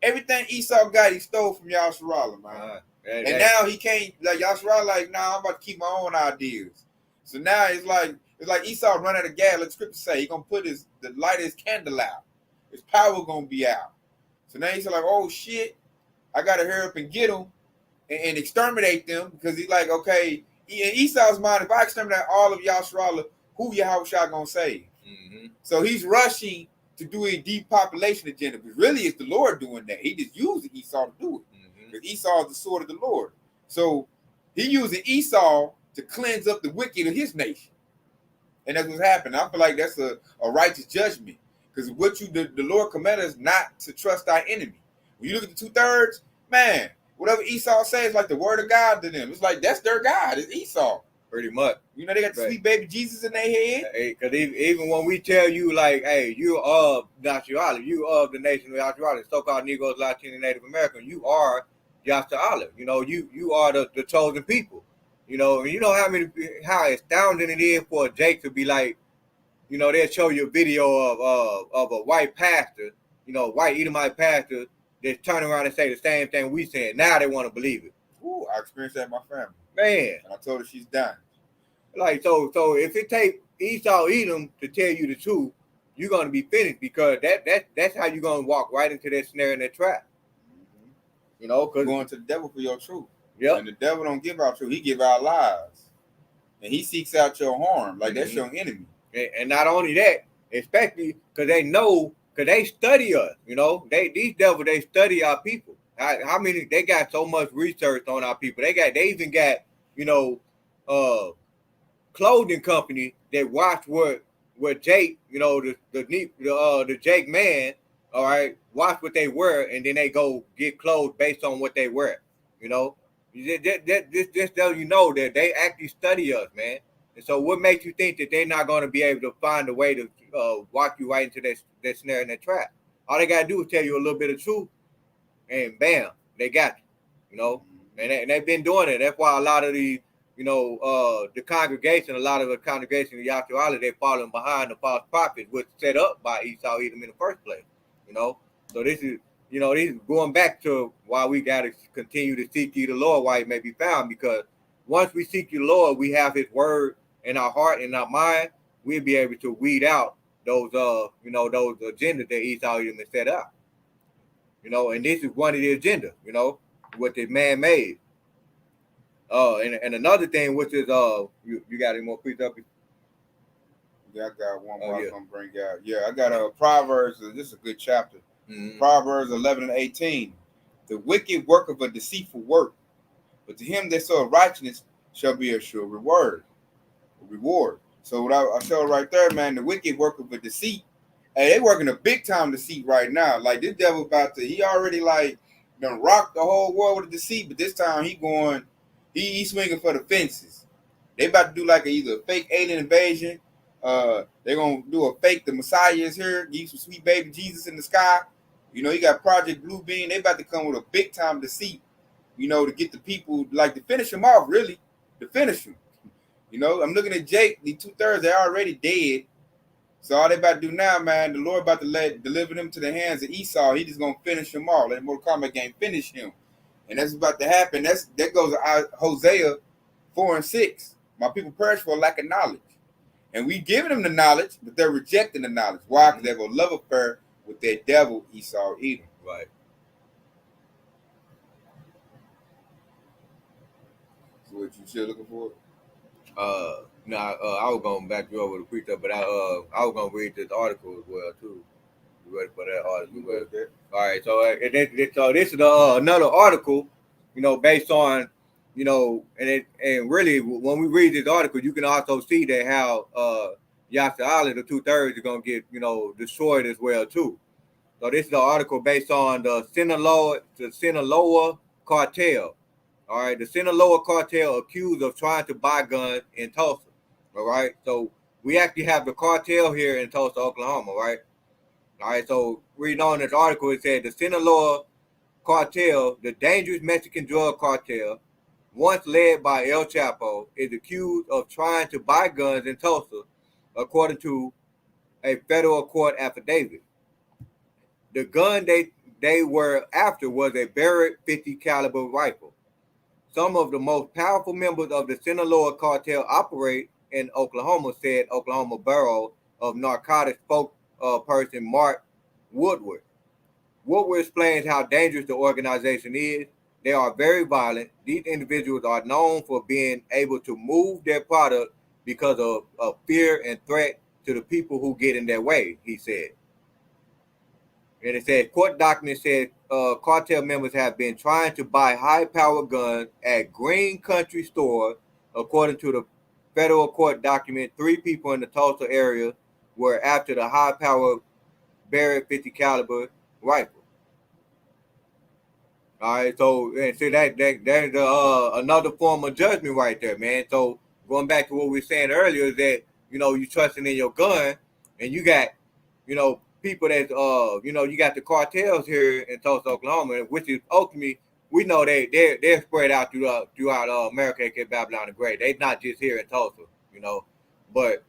everything Esau got, he stole from Yahawah, man. And now he can't, Yahawah, nah, I'm about to keep my own ideas. So now it's like Esau run out of gas. Like the scripture say, he gonna put the light of his candle out. His power gonna be out. So now he's like, oh shit, I gotta hurry up and get them and exterminate them, because he's like, okay, in Esau's mind, if I exterminate all of Yahawah, who Yahawashi gonna save? So he's rushing to do a depopulation agenda, but really it's the Lord doing that. He just using Esau to do it, because Esau is the sword of the Lord. So he using Esau to cleanse up the wicked of his nation, and that's what's happening. I feel like that's a righteous judgment, because what the Lord commanded us not to trust our enemy. When you look at the 2/3, man, whatever Esau says, like the word of God to them. It's like that's their God. It's Esau. Pretty much. They got the sweet baby Jesus in their head. Because even when we tell you, like, hey, you of Yahawah, you of the nation of Yahawah, so-called Negroes, Latino, Native American, you are Yahawah. You are the chosen people. And you know how astounding it is for Jake to be like, they'll show you a video of a white pastor, white Edomite pastor, that's turning around and say the same thing we said. Now they want to believe it. Ooh, I experienced that in my family. Man. And I told her she's done. Like, so if it takes Esau Edom to tell you the truth, you're going to be finished, because that's how you're going to walk right into that snare and that trap. Because going to the devil for your truth. Yep. And the devil don't give out truth. He give out lies. And he seeks out your harm. Like that's your enemy. And not only that, especially because they know, because they study us, these devils, they study our people. How many, they got so much research on our people. They even got, clothing company that watch what Jake, the Jake man, all right, watch what they wear, and then they go get clothes based on what they wear. This tells you that they actually study us, man. And so what makes you think that they're not going to be able to find a way to walk you right into that snare and that trap? All they got to do is tell you a little bit of truth, and bam, they got you, and they've been doing it. That's why a lot of the, the congregation, a lot of the congregation of Yahawah, they're falling behind the false prophets, which set up by Esau Edom in the first place, So this is, this is going back to why we got to continue to seek ye the Lord while he may be found, because once we seek the Lord, we have his word in our heart and our mind, we'll be able to weed out those, those agendas that Esau Edom has set up. And this is one of the agendas, what the man made. And another thing, which is, you got any more precepts? Yeah, I got one more I'm going to bring out. Yeah, I got Proverbs. This is a good chapter. Proverbs 11 and 18. The wicked work of a deceitful work, but to him that soweth righteousness shall be a sure reward. So what I showed right there, man, the wicked working for deceit. Hey, they working a big time deceit right now. Like this devil about to, he already like done rocked the whole world with deceit, but this time he swinging for the fences. They about to do like either a fake alien invasion. They're gonna do a fake the Messiah is here, give some sweet baby Jesus in the sky. You know, you got Project Blue Bean. They about to come with a big time deceit. You know, to get the people like to finish them off, really, to finish them. You know, I'm looking at Jake. The 2/3, they're already dead. So all they about to do now, man, the Lord about to deliver them to the hands of Esau. He just gonna finish them all. Let Mortal Kombat game finish him, and that's about to happen. That goes to Hosea 4:6. My people perish for lack of knowledge, and we giving them the knowledge, but they're rejecting the knowledge. Why? Because they're gonna love affair with their devil Esau Edom. Right. So what you still looking for? No, I was gonna back you over the precept, but I was gonna read this article as well too. You ready for that article? Okay. All right, so this is another article, you know, based on, you know, and really when we read this article, you can also see that how Yahawadah, the 2/3, is gonna get, you know, destroyed as well too. So this is an article based on the Sinaloa cartel. All right, the Sinaloa cartel accused of trying to buy guns in Tulsa. All right, so we actually have the cartel here in Tulsa, Oklahoma, right? All right, so reading on this article, it said the Sinaloa cartel, the dangerous Mexican drug cartel, once led by El Chapo, is accused of trying to buy guns in Tulsa, according to a federal court affidavit. The gun they were after was a Barak 50 caliber rifle. Some of the most powerful members of the Sinaloa cartel operate in Oklahoma, said Oklahoma Bureau of Narcotics spokesperson Mark Woodward. Woodward explains how dangerous the organization is. They are very violent. These individuals are known for being able to move their product because of fear and threat to the people who get in their way, he said. And it said, court documents said cartel members have been trying to buy high-powered guns at Green Country Store. According to the federal court document, 3 people in the Tulsa area were after the high-powered Barak 50 caliber rifle. All right, so and see that's another form of judgment right there, man. So going back to what we were saying earlier is that, you know, you trusting in your gun, and you got, you know, people that you know, you got the cartels here in Tulsa, Oklahoma, which is ultimately, we know they're spread out throughout America, aka Babylon the Great. They're not just here in Tulsa, you know, but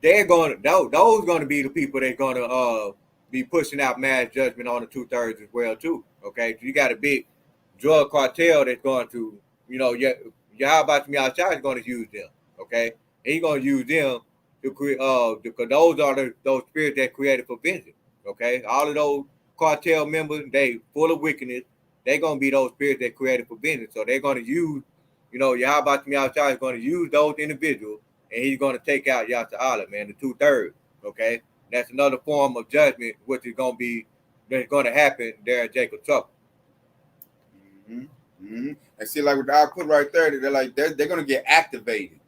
those going to be the people that's going to be pushing out mass judgment on the 2/3 as well too. Okay, so you got a big drug cartel that's going to, you know, Yahawadah is going to use them. Okay, and he's going to use them to create because those are those spirits that created for vengeance. Okay, all of those cartel members, they full of wickedness. They're going to be those spirits that created for vengeance. So they're going to use, you know, Yahawadah is going to use those individuals, and he's going to take out Yahawadah, man, the 2/3. Okay, that's another form of judgment, which is going to be, that's going to happen there in Jacob's trouble. And see, like what I put right there, they're going to get activated.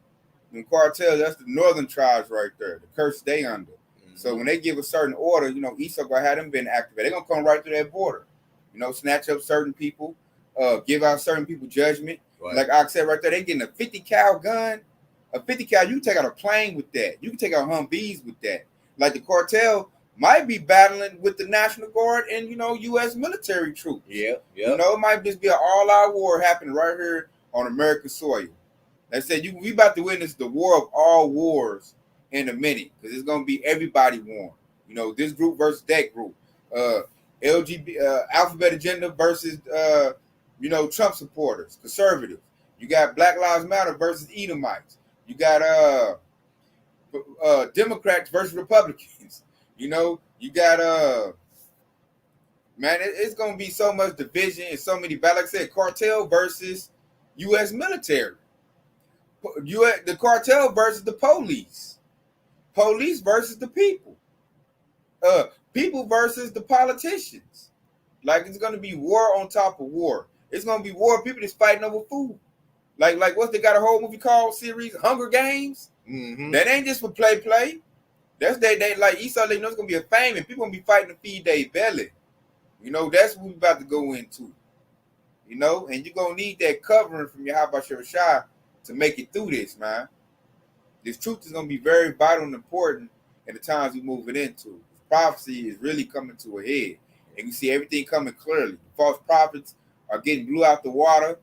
The cartels, that's the northern tribes right there, the curse they under. So when they give a certain order, you know, Esau gonna have them been activated. They're gonna come right through that border, you know, snatch up certain people, give out certain people judgment. Right. Like I said right there, they getting a 50 cal gun. A 50 cal, you can take out a plane with that. You can take out Humvees with that. Like the cartel might be battling with the National Guard and, you know, U.S. military troops. Yeah. You know, it might just be an all-out war happening right here on American soil. They said we about to witness the war of all wars in a minute, because it's gonna be everybody war. You know, this group versus that group. LGBT alphabet agenda versus you know, Trump supporters, conservatives. You got Black Lives Matter versus Edomites. You got Democrats versus Republicans. You know, you got man, it's gonna be so much division and so many battles. Like I said, cartel versus U.S. military. The cartel versus the police versus the people, people versus the politicians. Like, it's gonna be war on top of war. It's gonna be war. People just fighting over food. Like what they got a whole movie called series Hunger Games. Mm-hmm. That ain't just for play. That's they like Esau. They know it's gonna be a famine. People gonna be fighting to feed their belly. You know, that's what we about to go into. You know, and you're gonna need that covering from Yahawashi to make it through this, man. This truth is gonna be very vital and important in the times we move it into. Prophecy is really coming to a head, and you see everything coming clearly. The false prophets are getting blew out the water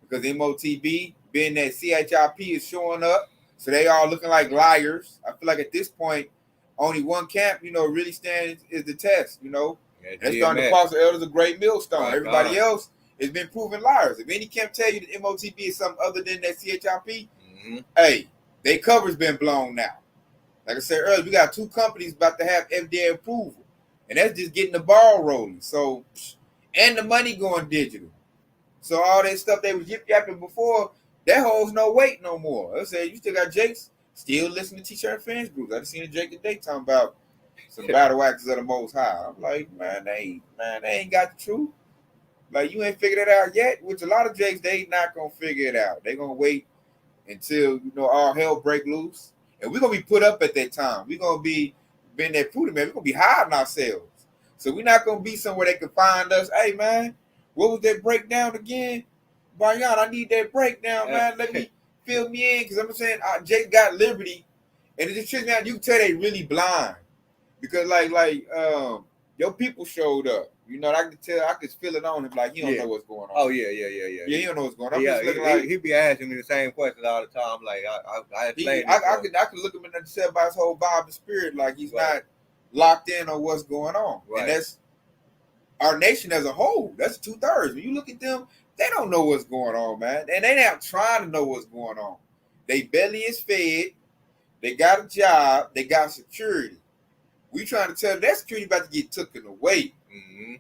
because MOTB, being that CHIP is showing up, so they all looking like liars. I feel like at this point, only one camp, you know, really stands is the test. You know, and that's starting to cross the elders a great millstone. Right, everybody else has been proven liars. If any camp tell you that MOTB is something other than that CHIP, hey, their cover's been blown now. Like I said earlier, we got 2 companies about to have FDA approval, and that's just getting the ball rolling. So, and the money going digital. So all that stuff they was yip-yapping before, that holds no weight no more. I said, you still got Jakes still listening to T-shirt fans groups. I just seen a Jake today talking about some battle axes of the Most High. I'm like, man, they ain't got the truth. Like, you ain't figured it out yet, which a lot of Jakes, they not going to figure it out. They going to wait until, you know, all hell break loose. And we're going to be put up at that time. We're going to be being that prudent, man. We're going to be hiding ourselves. So we're not going to be somewhere they can find us. Hey, man, what was that breakdown again? Banyan, I need that breakdown, man. Let me fill me in. Because I'm saying, Jake got liberty. And it just trips me out. You can tell they really blind. Because, your people showed up. You know, I could tell, I could feel it on him, like he don't know what's going on. Oh, yeah. Yeah, he don't know what's going on. He be asking me the same questions all the time. Like, I could look him in the cell by his whole vibe and spirit, like he's not locked in on what's going on. Right. And that's our nation as a whole. That's 2/3. When you look at them, they don't know what's going on, man. And they not trying to know what's going on. They belly is fed. They got a job. They got security. We trying to tell them that security about to get taken away. Mm-hmm.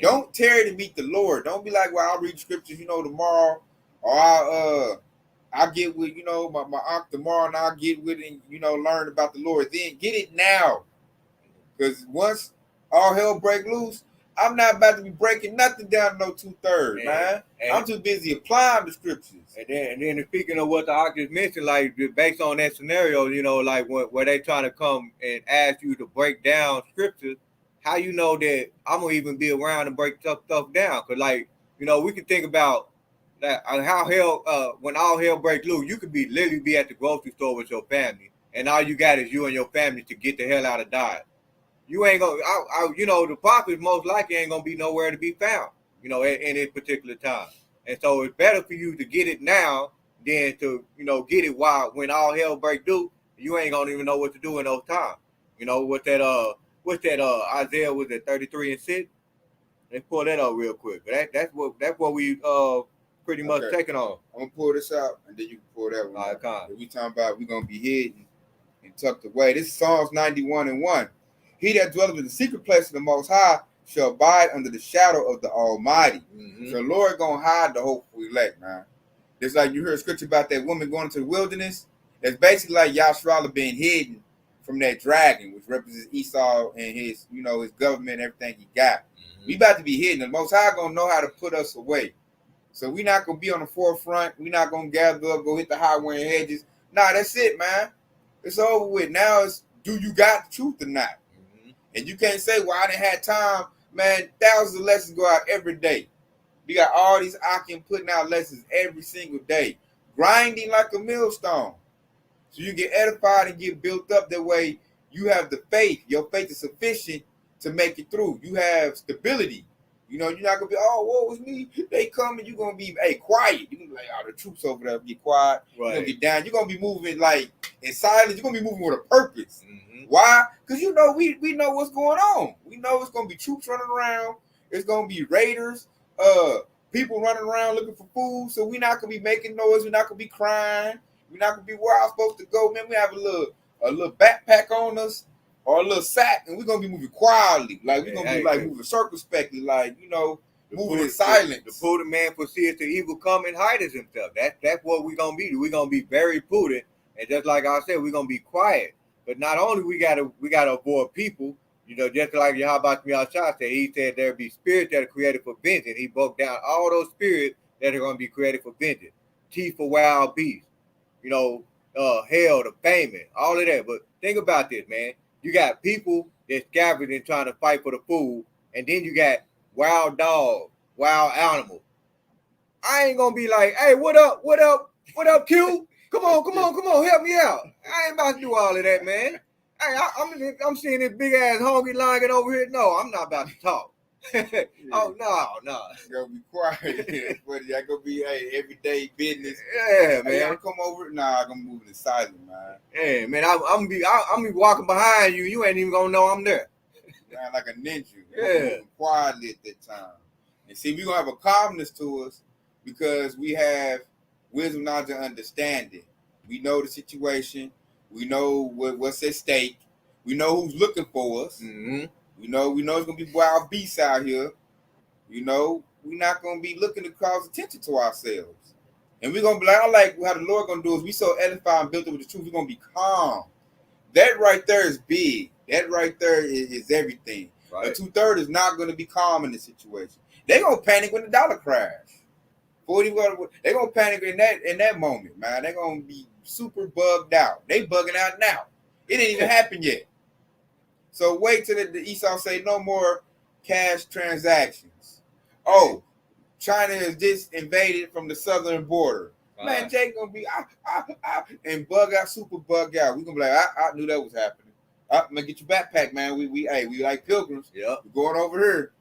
Don't tarry to meet the Lord. Don't be like, well, I'll read scriptures, you know, tomorrow, or I'll get with, you know, my aunt tomorrow, and I'll get with it and, you know, learn about the Lord. Then get it now. Because once all hell break loose, I'm not about to be breaking nothing down no 2/3, man. I'm too busy applying the scriptures. And then speaking of what the author mentioned, like based on that scenario, you know, like where they trying to come and ask you to break down scriptures, how you know that I'm gonna even be around and break stuff down? Because, like, you know, we can think about that how hell when all hell breaks loose, you could literally be at the grocery store with your family, and all you got is you and your family to get the hell out of Dodge. You ain't gonna, you know, the prophets most likely ain't gonna be nowhere to be found, you know, in this particular time. And so it's better for you to get it now than to, you know, get it when all hell breaks loose. You ain't gonna even know what to do in those times. You know, what's that Isaiah was at 33:6? Let's pull that up real quick. That's what we pretty much taking on. I'm gonna pull this out and then you can pull that one. All right, we talking about we're gonna be hidden and tucked away. This is Psalms 91:1. He that dwelleth in the secret place of the Most High shall abide under the shadow of the Almighty. Mm-hmm. So the Lord gonna hide the hopeful elect, man. It's like you heard scripture about that woman going into the wilderness. That's basically like Yahshua being hidden from that dragon, which represents Esau and his, you know, his government and everything he got. Mm-hmm. We about to be hidden. The Most High gonna know how to put us away. So we not gonna be on the forefront. We not gonna gather up, go hit the highway and hedges. Nah, that's it, man. It's over with. Now it's, do you got the truth or not? Mm-hmm. And you can't say, well, I didn't have time. Man, thousands of lessons go out every day. We got all these Akim putting out lessons every single day, grinding like a millstone. So you get edified and get built up. That way you have the faith. Your faith is sufficient to make it through. You have stability. You know, you're not going to be, oh, what was me? They coming. You're going to be, hey, quiet. You're going to be like, oh, the troops over there. Get quiet. Right. You're going to get down. You're going to be moving like in silence. You're going to be moving with a purpose. Mm-hmm. Why? Because, you know, we know what's going on. We know it's going to be troops running around. It's going to be raiders. People running around looking for food. So we're not going to be making noise. We're not going to be crying. We're not going to be where I'm supposed to go. Man, we have a little backpack on us or a little sack, and we're going to be moving quietly. Like, we're going to be like moving circumspectly, like, you know, moving in silence. The prudent man foreseeth the evil come and hides himself. That's what we're going to be. We're going to be very prudent. And just like I said, we're going to be quiet. But not only we gotta avoid people, you know, just like Yahawashi said, he said there be spirits that are created for vengeance. He broke down all those spirits that are going to be created for vengeance. Teeth for wild beasts. You know, hell, the famine, all of that. But think about this, man. You got people that's gathered and trying to fight for the food, and then you got wild dogs, wild animals. I ain't gonna be like, hey, what up, Q? Come on, help me out. I ain't about to do all of that, man. Hey, I'm seeing this big ass hungry lion over here. No, I'm not about to talk. Oh no. You gotta be quiet, but that gonna be everyday business. Yeah, man. Y'all come over. Nah, I'm gonna move in silent, man. Yeah, man. I'm be walking behind you. You ain't even gonna know I'm there. Man, like a ninja. Yeah. Quietly at that time. And see, we gonna have a calmness to us because we have wisdom, knowledge, and understanding. We know the situation. We know what's at stake. We know who's looking for us. Mm-hmm. We know it's gonna be wild beasts out here. You know, we're not gonna be looking to cause attention to ourselves. And we're gonna be like, I like how the Lord gonna do is we so edified and built up with the truth, we're gonna be calm. That right there is big. That right there is everything. Right. A 2/3 is not gonna be calm in this situation. They're gonna panic when the dollar crash. They're gonna panic in that moment, man. They're gonna be super bugged out. They bugging out now. It didn't even happen yet. So wait till the Esau say no more cash transactions. Oh, China has just invaded from the southern border. Man, Jake gonna be and bug out, super bug out. We gonna be like, I knew that was happening. I'm gonna get your backpack, man. We like pilgrims. Yeah, we're going over here.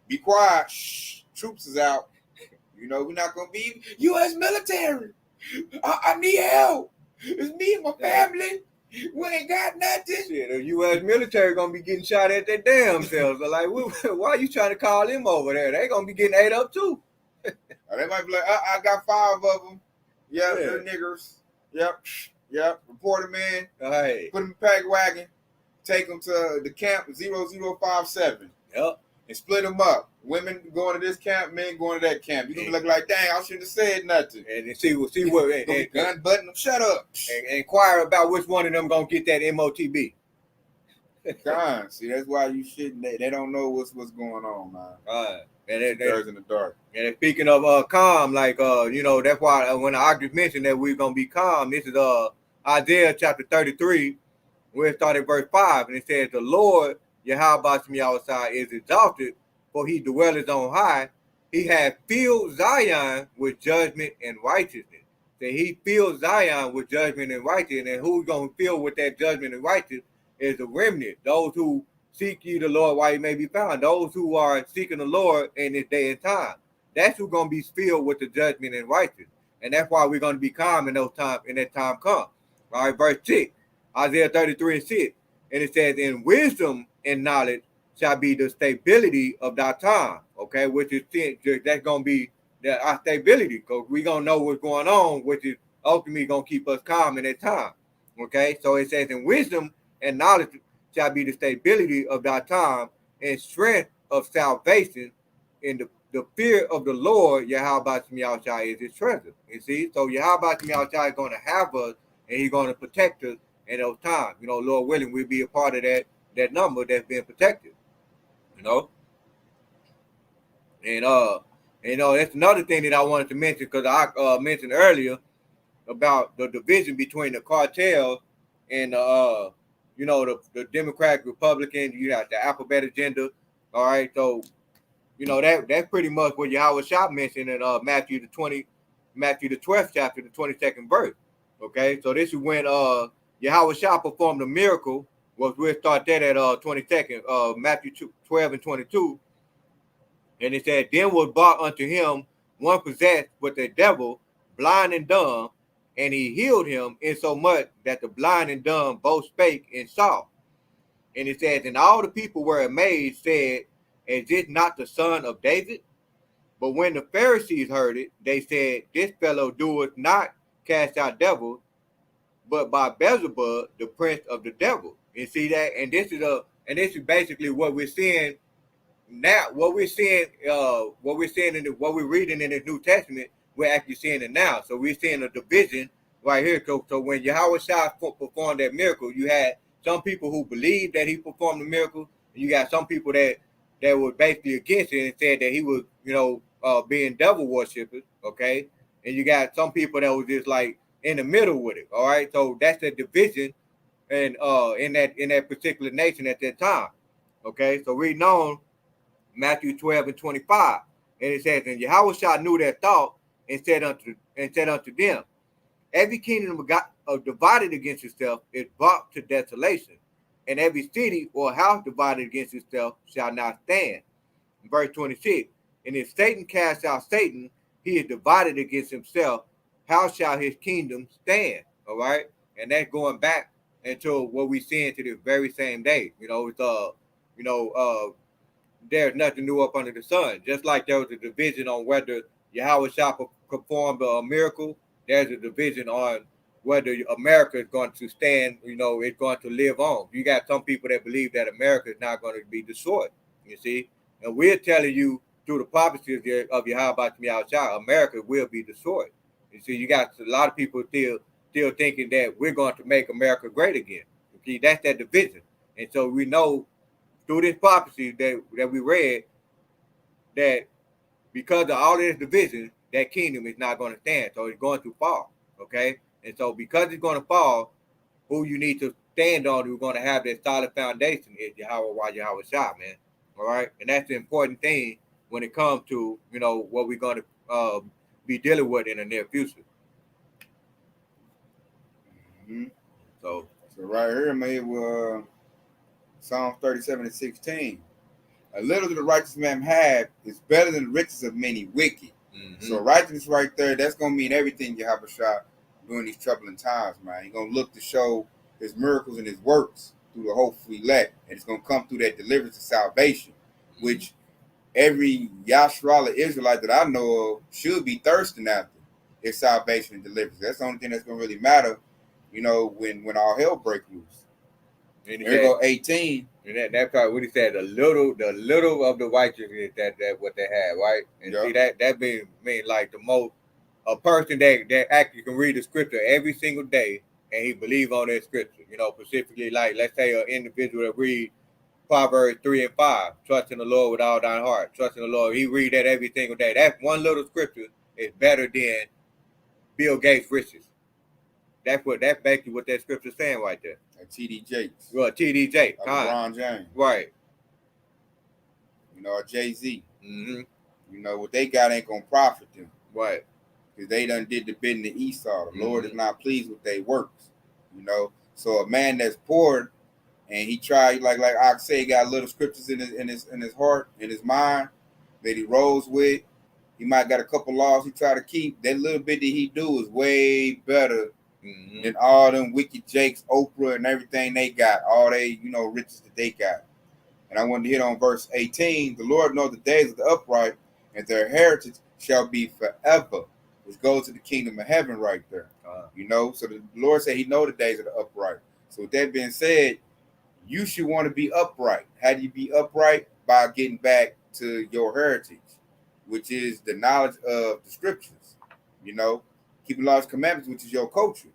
Be quiet. Shh. Troops is out. You know, we're not gonna be U.S. military. I need help. It's me and my family. We ain't got nothing. Shit, the U.S. military gonna be getting shot at their damn selves. They're like, why are you trying to call them over there? They gonna be getting ate up too. They might be like, I got 5 of them. Yep, they're niggers. Yep. Report them in. Hey. Put them in the pack wagon. Take them to the camp 0057. Yep. And split them up. Women going to this camp, men going to that camp. You gonna be like, dang, I shouldn't have said nothing. And see what and gun button them. Shut up. And inquire about which one of them gonna get that MOTB. God, see, that's why you shouldn't. They don't know what's going on, man. Right. And they're in the dark. And speaking of calm, like you know, that's why when I just mentioned that we're gonna be calm. This is Isaiah chapter 33, where it started verse 5, and it says, "The Lord Yahawashi is exalted, for he dwelleth on high. He hath filled Zion with judgment and righteousness." So he filled Zion with judgment and righteousness, and who's gonna fill with that judgment and righteousness is the remnant, those who seek ye the Lord while he may be found, those who are seeking the Lord in this day and time. That's who's gonna be filled with the judgment and righteousness, and that's why we're gonna be calm in those time. In that time come. All right, verse 6, Isaiah 33:6, and it says, "In wisdom and knowledge shall be the stability of thy time." Okay, which is that's gonna be our stability, because we gonna know what's going on, which is ultimately gonna keep us calm in that time. Okay, so it says, "In wisdom and knowledge shall be the stability of thy time, and strength of salvation. In the fear of the Lord, Yahawashi is his treasure." You see, so Yahawashi is going to have us, and he's going to protect us in those times. You know, Lord willing, we'll be a part of that number that's being protected. You know, and you know, that's another thing that I wanted to mention, because I mentioned earlier about the division between the cartel and you know, the Democratic, Republican. You got the alphabet agenda. All right, so you know that's pretty much what Yahawashi mentioned in Matthew the 12th chapter, the 22nd verse. Okay, so this is when Yahawashi performed a miracle. We'll start that at 22nd, Matthew 12 and 22. And it said, "Then was brought unto him one possessed with a devil, blind and dumb, and he healed him insomuch that the blind and dumb both spake and saw." And it says, "And all the people were amazed, said, Is this not the son of David? But when the Pharisees heard it, they said, This fellow doeth not cast out devils, but by Beelzebub, the prince of the devil." You see that? And this is basically what we're seeing now. What we're seeing what we're reading in the New Testament, we're actually seeing it now. So we're seeing a division right here. So when Yahawashi performed that miracle, you had some people who believed that he performed the miracle, and you got some people that were basically against it and said that he was, you know, being devil worshippers. Okay, and you got some people that was just like in the middle with it. All right, so that's the division, and in that particular nation at that time. Okay, so reading on Matthew 12 and 25, and it says, and Yahawashi knew their thought and said unto them, every kingdom divided against itself is brought to desolation, and every city or house divided against itself shall not stand. Verse 26, and if Satan cast out Satan, he is divided against himself. How shall his kingdom stand? All right, and that's going back into what we see into this very same day. It's there's nothing new up under the sun. Just like there was a division on whether Yahawashi performed a miracle, there's a division on whether America is going to stand, it's going to live on. You got some people that believe that America is not going to be destroyed, you see? And we're telling you through the prophecies of Yahawashi, America will be destroyed. You see, you got a lot of people still thinking that we're going to make America great again. See, that's that division. And so we know through this prophecy that we read that because of all this division, that kingdom is not going to stand. So it's going to fall. Okay. And so because it's going to fall, who you need to stand on, who's going to have that solid foundation is Yahawah, Yahawashi, man. All right. And that's the important thing when it comes to, what we're going to be dealing with in the near future. Mm-hmm. So right here, man, Psalm 37 and 16. A little that the righteous man have is better than the riches of many wicked. Mm-hmm. So righteousness right there, that's going to mean everything Yahawashi during these troubling times, man. He's going to look to show his miracles and his works through the hopeful elect. And it's going to come through that deliverance and salvation, which every Yahshua Israelite that I know of should be thirsting after, is salvation and deliverance. That's the only thing that's going to really matter, when all hell breaks loose. And here go 18. And that part what he said, the little of the righteous is that what they have, right? And see that mean like the most a person that actually can read the scripture every single day and he believe on that scripture, specifically like let's say an individual that read Proverbs 3 and 5, trust in the Lord with all thine heart, trust in the Lord. He read that every single day. That one little scripture is better than Bill Gates' riches. That's basically what that scripture's saying right there. T.D. Jakes. Well, T.D. Jakes. LeBron James. Right. Or Jay-Z. Mm-hmm. What they got ain't going to profit them. Right. Because they done did the bidding of Esau. The Lord is not pleased with their works. So a man that's poor and he tried, like I say, he got little scriptures in his heart, in his mind that he rolls with. He might got a couple laws he try to keep. That little bit that he do is way better than all them wicked Jakes, Oprah, and everything they got, all they, riches that they got. And I wanted to hit on verse 18. The Lord knows the days of the upright, and their heritage shall be forever, which goes to the kingdom of heaven right there. So the Lord said he knows the days of the upright. So with that being said, you should want to be upright. How do you be upright? By getting back to your heritage, which is the knowledge of the scriptures, keeping Lord's commandments, which is your culture.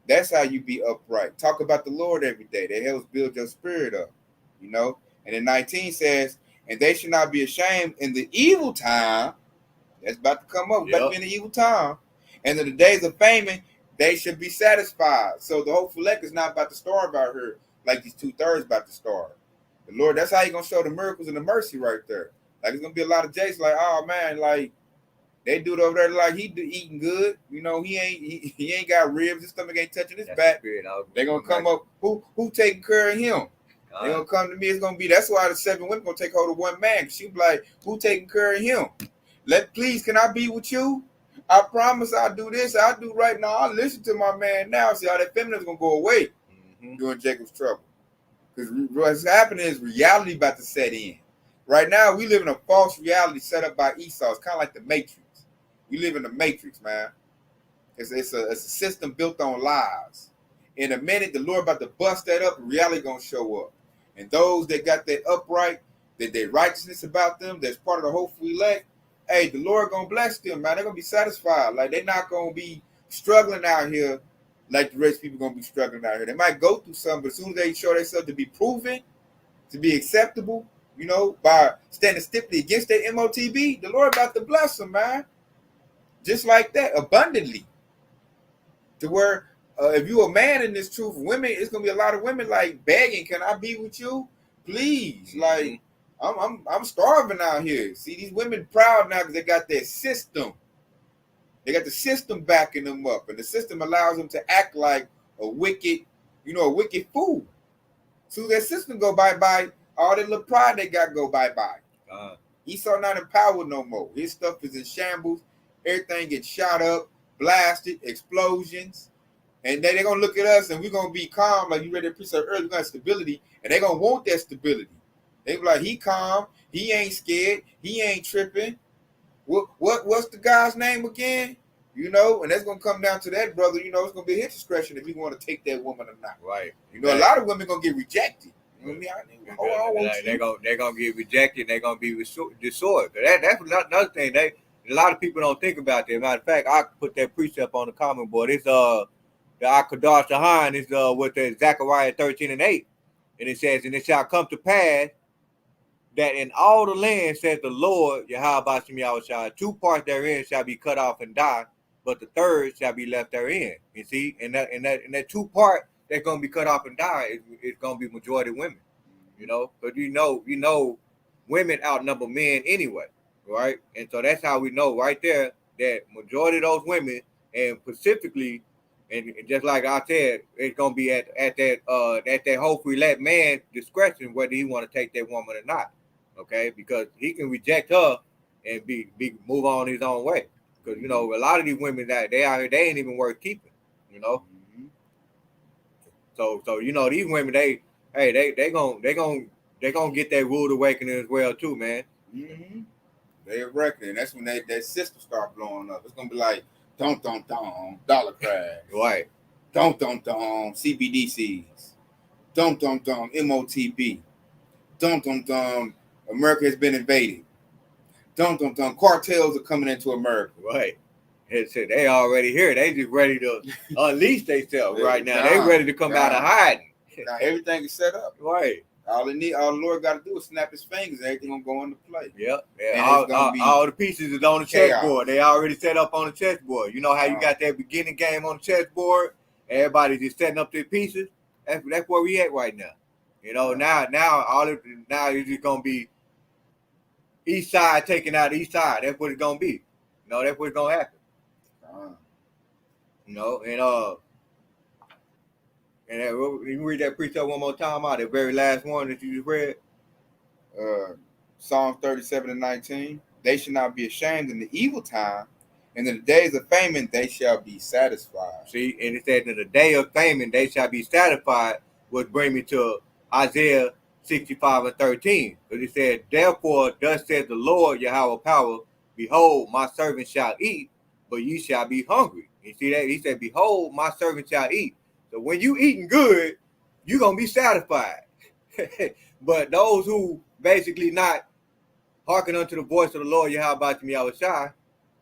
That's how you be upright. Talk about the Lord every day. That helps build your spirit up, And then 19 says, and they should not be ashamed in the evil time. That's about to come up. About to be in the evil time. And in the days of famine, they should be satisfied. So the hopeful elect is not about to starve out here like these 2/3 about to starve. The Lord, that's how He's going to show the miracles and the mercy right there. Like, it's going to be a lot of Jays like, oh, man, like, they do it over there like he eating good. He ain't got ribs. His stomach ain't touching his back. They're going to come up. Who taking care of him? They're going to come to me. It's going to be, that's why the 7 women going to take hold of one man. She be like, who taking care of him? Please, can I be with you? I promise I'll do this. I'll do right now. I'll listen to my man now. See how that feminine is going to go away during Jacob's trouble. Because what's happening is reality about to set in. Right now, we live in a false reality set up by Esau. It's kind of like the Matrix. We live in the Matrix, man. It's a system built on lies. In a minute, the Lord about to bust that up, and reality going to show up. And those that got that upright, that their righteousness about them, that's part of the hopeful elect, hey, the Lord going to bless them, man. They're going to be satisfied. Like, they're not going to be struggling out here like the rest of people going to be struggling out here. They might go through something, but as soon as they show themselves to be proven, to be acceptable, by standing stiffly against their MOTB, the Lord about to bless them, man. Just like that, abundantly. To where if you a man in this truth, women, it's gonna be a lot of women like begging, can I be with you? Please. Like I'm starving out here. See, these women proud now because they got their system. They got the system backing them up, and the system allows them to act like a wicked fool. So their system go bye-bye, all that little pride they got go bye-bye. Esau not empowered no more. His stuff is in shambles. Everything gets shot up, blasted, explosions. And they're going to look at us and we're going to be calm. Like you read that precept earlier, we're going to have stability. And they're going to want that stability. They be like, he calm. He ain't scared. He ain't tripping. What's the guy's name again? You know, and that's going to come down to that, brother. You know, it's going to be his discretion if he want to take that woman or not. Right. You know, a lot of women going to get rejected. You know what I mean? They're gonna get rejected. They're gonna be destroyed. That's another thing. A lot of people don't think about that. Matter of fact, I put that precept on the comment board. It's the Qadash is with the Zechariah 13:8, and it says, "And it shall come to pass that in all the land, says the Lord Yahawashi, 2 parts therein shall be cut off and die, but the third shall be left therein." You see, and that 2 part that's gonna be cut off and die is gonna be majority women, you know, because you know, women outnumber men anyway, right? And so that's how we know right there that majority of those women, and specifically, and just like I said, it's gonna be at that hopefully let man discretion whether he want to take that woman or not, okay? Because he can reject her and be move on his own way, because you know a lot of these women that they out here, they ain't even worth keeping, you know. So you know these women, they gonna get that rude awakening as well too, man. They reckon that's when that system start blowing up. It's gonna be like dollar crash, right? CBDCs, MOTB, America has been invaded, cartels are coming into America, right? They already here. They just ready to unleash themselves right now. They ready to come out of hiding. Now everything is set up. Right. All the Lord got to do is snap his fingers and everything gonna go into play. Yep. Yeah. All the pieces is on the chessboard. They already set up on the chessboard. You know how you got that beginning game on the chessboard? Everybody just setting up their pieces. That's where we at right now. You know, now it's just gonna be east side taking out east side. That's what it's gonna be. You know, that's what's gonna happen. You know, and you read that precept one more time out, the very last one that you just read. Psalm 37:19. They shall not be ashamed in the evil time, and in the days of famine they shall be satisfied. See, and it said in the day of famine they shall be satisfied, which bring me to Isaiah 65:13. Because it said, therefore, thus said the Lord Yahweh power, behold, my servant shall eat, but ye shall be hungry. You see that? He said, behold, my servant shall eat. So when you eating good, you're going to be satisfied. But those who basically not hearken unto the voice of the Lord Yahawashi,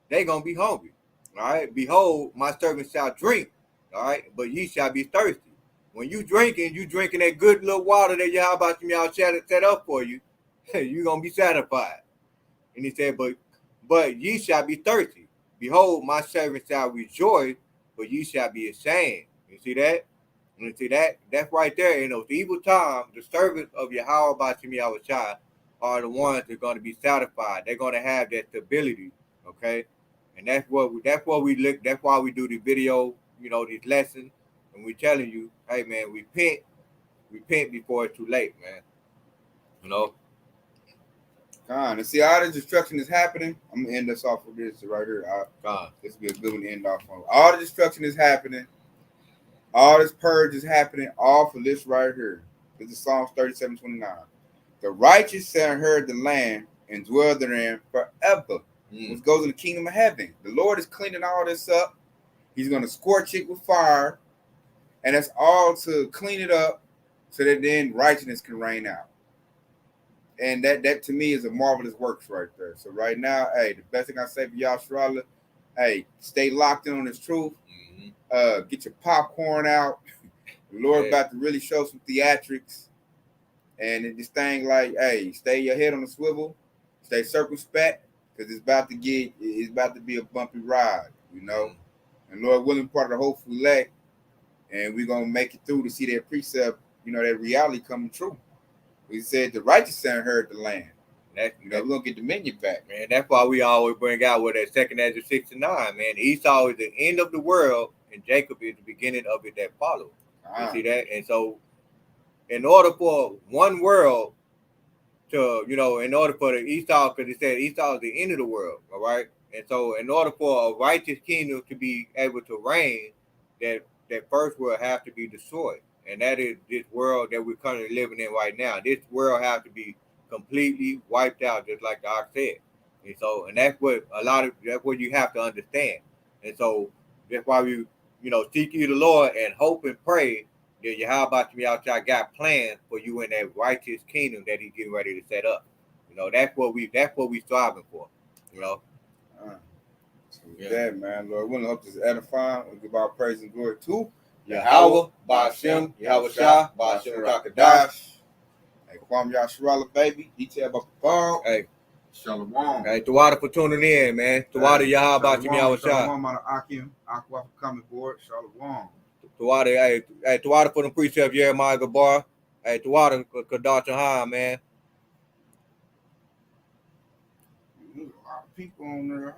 they going to be hungry. All right? Behold, my servant shall drink. All right? But ye shall be thirsty. When you drinking that good little water that Yahawashi set up for you, you're going to be satisfied. And he said, but ye shall be thirsty. Behold, my servant shall rejoice, but ye shall be ashamed. You see that? You see that? That's right there. In those evil times, the servants of Yahawashi are the ones that are going to be satisfied. They're going to have that stability. Okay? And that's what we look. That's why we do the video, you know, these lessons. And we're telling you, hey man, repent before it's too late, man. You know? And see, all this destruction is happening. I'm gonna end us off with this right here. This will be a good one to end off on. All the destruction is happening. All this purge is happening. All for this right here. This is Psalms 37:29. The righteous shall inherit the land and dwell therein forever. Which goes in the kingdom of heaven. The Lord is cleaning all this up. He's gonna scorch it with fire, and that's all to clean it up, so that then righteousness can reign out. And that to me is a marvelous works right there. So right now, hey, the best thing I say for y'all, Shrala, hey, stay locked in on this truth. Get your popcorn out. The Lord about to really show some theatrics. And this thing like, hey, stay your head on the swivel, stay circumspect, because it's about to be a bumpy ride, you know. And Lord willing, part of the hopeful elect, and we're gonna make it through to see that precept, that reality coming true. We said the righteous son heard the land. We're gonna get dominion back, man. That's why we always bring out with that 2 Ezra 6-9, man. Esau is the end of the world, and Jacob is the beginning of it that follows. You see that? And so, in order for one world to, in order for the Esau, because it said Esau is the end of the world, all right? And so, in order for a righteous kingdom to be able to reign, that first world have to be destroyed. And that is this world that we're currently living in right now. This world have to be completely wiped out, just like the ox said. And so, and that's what that's what you have to understand. And so that's why we, seek you the Lord and hope and pray that Yahawadah got plans for you in that righteous kingdom that He's getting ready to set up. That's what we striving for. So that, man, Lord, we hope this is edifying. We give our praise and glory to Yahawah, Ba'ashem, Yahawashi, Ba'ashem, Qadash. Hey, Kwam Yasharala, baby. Detail about the phone. Hey. Shalom. Hey, Tawada for tuning in, man. Tawada Yahawah, Ba'ashem, Yahawashi. Shalom on the Akim. Aqua for coming board. Shalom. Tawada, hey, Tawada for the precept, Jeremiah Gabar. Hey, Tawada, Qadash, man. There's a lot of people on there.